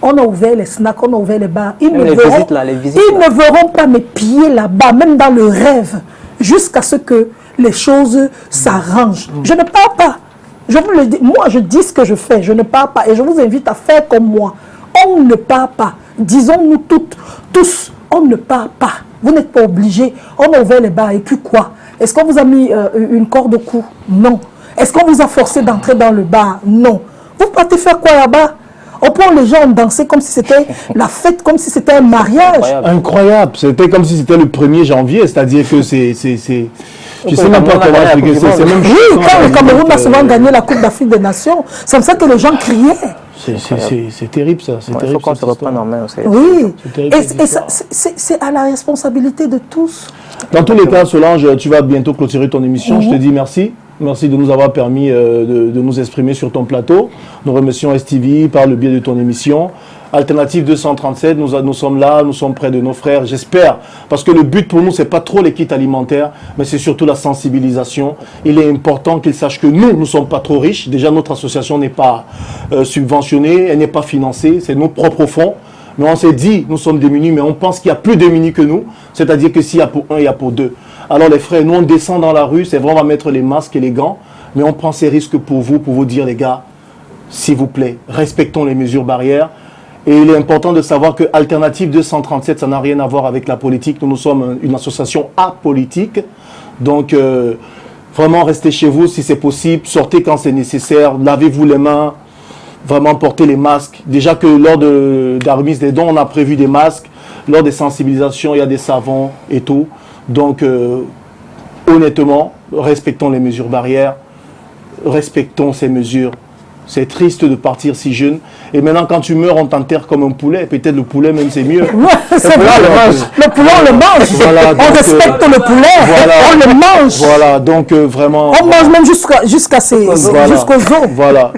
On a ouvert les snacks, on a ouvert les bars. Ils ne verront pas mes pieds là-bas, même dans le rêve, jusqu'à ce que les choses s'arrangent. Je ne pars pas. Je vous le dis, moi je dis ce que je fais, je ne pars pas. Et je vous invite à faire comme moi. On ne part pas. Disons-nous tous, on ne part pas. Vous n'êtes pas obligés. On a ouvert les bars et puis quoi? Est-ce qu'on vous a mis une corde au cou? Non. Est-ce qu'on vous a forcé d'entrer dans le bar? Non. Vous partez faire quoi là-bas? On prend les gens danser comme si c'était la fête, comme si c'était un mariage. Incroyable. C'était comme si c'était le 1er janvier, c'est-à-dire que c'est... Je sais même pas comment expliquer ça. Oui, quand le Cameroun a souvent gagné la Coupe d'Afrique des Nations, c'est comme ça que les gens criaient. C'est terrible ça. C'est terrible. Il faut qu'on se reprenne en main aussi. Oui, et c'est à la responsabilité de tous. Dans tous les cas, Solange, tu vas bientôt clôturer ton émission. Je te dis merci. Merci de nous avoir permis de nous exprimer sur ton plateau. Nous remercions STV par le biais de ton émission. Alternative 237, nous sommes là, nous sommes près de nos frères, j'espère. Parce que le but pour nous, c'est pas trop les kits alimentaires, mais c'est surtout la sensibilisation. Il est important qu'ils sachent que nous ne sommes pas trop riches. Déjà, notre association n'est pas subventionnée, elle n'est pas financée, c'est nos propres fonds. Mais on s'est dit, nous sommes démunis, mais on pense qu'il y a plus démunis que nous. C'est-à-dire que s'il y a pour un, il y a pour deux. Alors les frères, nous on descend dans la rue, c'est vrai, on va mettre les masques et les gants, mais on prend ces risques pour vous dire les gars, s'il vous plaît, respectons les mesures barrières. Et il est important de savoir que Alternative 237, ça n'a rien à voir avec la politique. Nous sommes une association apolitique. Donc, vraiment, restez chez vous si c'est possible. Sortez quand c'est nécessaire. Lavez-vous les mains. Vraiment, portez les masques. Déjà que lors de la remise des dons, on a prévu des masques. Lors des sensibilisations, il y a des savons et tout. Donc, honnêtement, respectons les mesures barrières. Respectons ces mesures. C'est triste de partir si jeune. Et maintenant, quand tu meurs, on t'enterre comme un poulet. Peut-être le poulet, même, c'est mieux. Ouais, c'est vrai, le poulet, on le mange. Voilà, on respecte le poulet. Voilà, on le mange. Voilà, donc vraiment... On mange même jusqu'à jusqu'aux os. Voilà.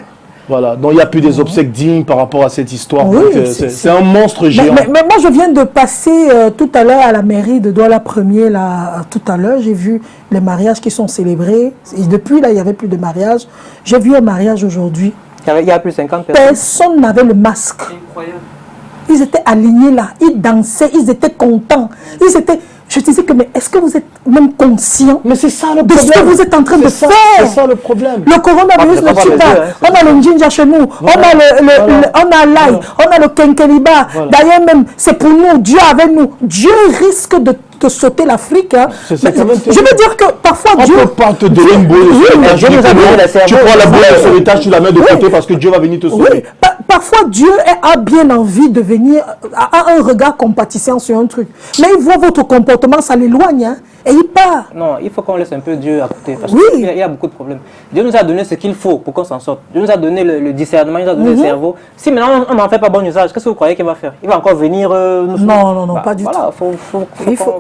Voilà, donc il n'y a plus des obsèques dignes par rapport à cette histoire. Oui, c'est un monstre géant. Mais moi, je viens de passer tout à l'heure à la mairie de Douala 1er, là, tout à l'heure. J'ai vu les mariages qui sont célébrés. Et depuis, là, il n'y avait plus de mariage. J'ai vu un mariage aujourd'hui. Il y a plus de 50 personnes. Personne n'avait le masque. Incroyable. Ils étaient alignés là, ils dansaient, ils étaient contents. Ils étaient... Je disais que, mais est-ce que vous êtes même conscient Mais c'est ça le de problème. ce que vous êtes en train de faire? C'est ça le problème. Le coronavirus ne tue pas. On a le Njinja chez nous, on a l'ail, on a le Kenkeliba. D'ailleurs même, c'est pour nous, Dieu avec nous. Dieu risque de sauter l'Afrique. Hein. Je veux dire que parfois Dieu... On ne peut pas te donner une boule de sauvetage. Dieu nous a donné la cerveau. Tu prends la boule de sauvetage, tu la mets de côté parce que Dieu va venir te sauver. Oui, parfois Dieu a bien envie de venir, a un regard compatissant sur un truc. Mais il voit votre comportement, ça l'éloigne. Hein, et il part. Non, il faut qu'on laisse un peu Dieu à côté. Parce Oui. qu'il y a beaucoup de problèmes. Dieu nous a donné ce qu'il faut pour qu'on s'en sorte. Dieu nous a donné le discernement, il nous a donné le cerveau. Si maintenant on n'en fait pas bon usage, qu'est-ce que vous croyez qu'il va faire? Il va encore venir nous... Non, pas du tout.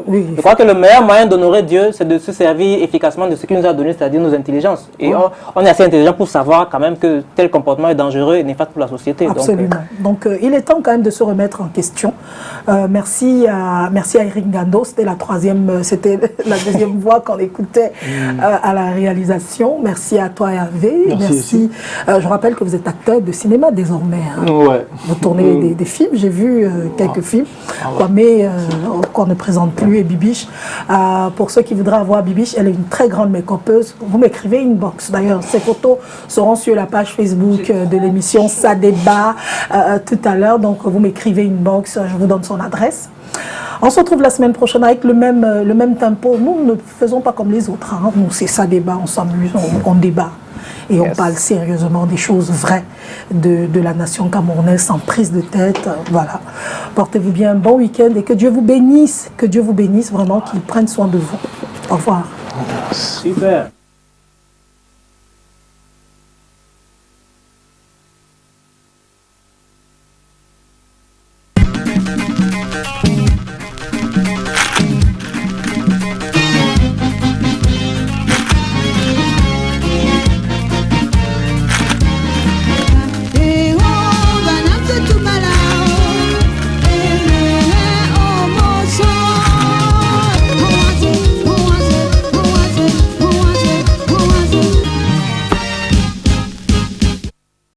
Oui. Je crois que le meilleur moyen d'honorer Dieu, c'est de se servir efficacement de ce qu'il nous a donné, c'est-à-dire nos intelligences. Et on est assez intelligent pour savoir quand même que tel comportement est dangereux et néfaste pour la société. Absolument. Donc, il est temps quand même de se remettre en question. Merci à Eric Gando, c'était c'était la deuxième voix qu'on écoutait à la réalisation. Merci à toi Hervé. Merci. Je rappelle que vous êtes acteur de cinéma désormais. Hein. Ouais. Vous tournez des films, j'ai vu quelques films, mais qu'on ne présente plus, et Bibiche. Pour ceux qui voudraient avoir Bibiche, elle est une très grande make-upeuse. Vous m'écrivez inbox. D'ailleurs, ces photos seront sur la page Facebook de l'émission Ça débat tout à l'heure. Donc, vous m'écrivez inbox, je vous donne son adresse. On se retrouve la semaine prochaine avec le même tempo. Nous ne faisons pas comme les autres. Hein. Nous, c'est Ça débat, on s'amuse, on débat. Et on parle sérieusement des choses vraies de la nation camerounaise, sans prise de tête. Voilà. Portez-vous bien, un bon week-end et que Dieu vous bénisse. Que Dieu vous bénisse vraiment, qu'il prenne soin de vous. Au revoir. Super.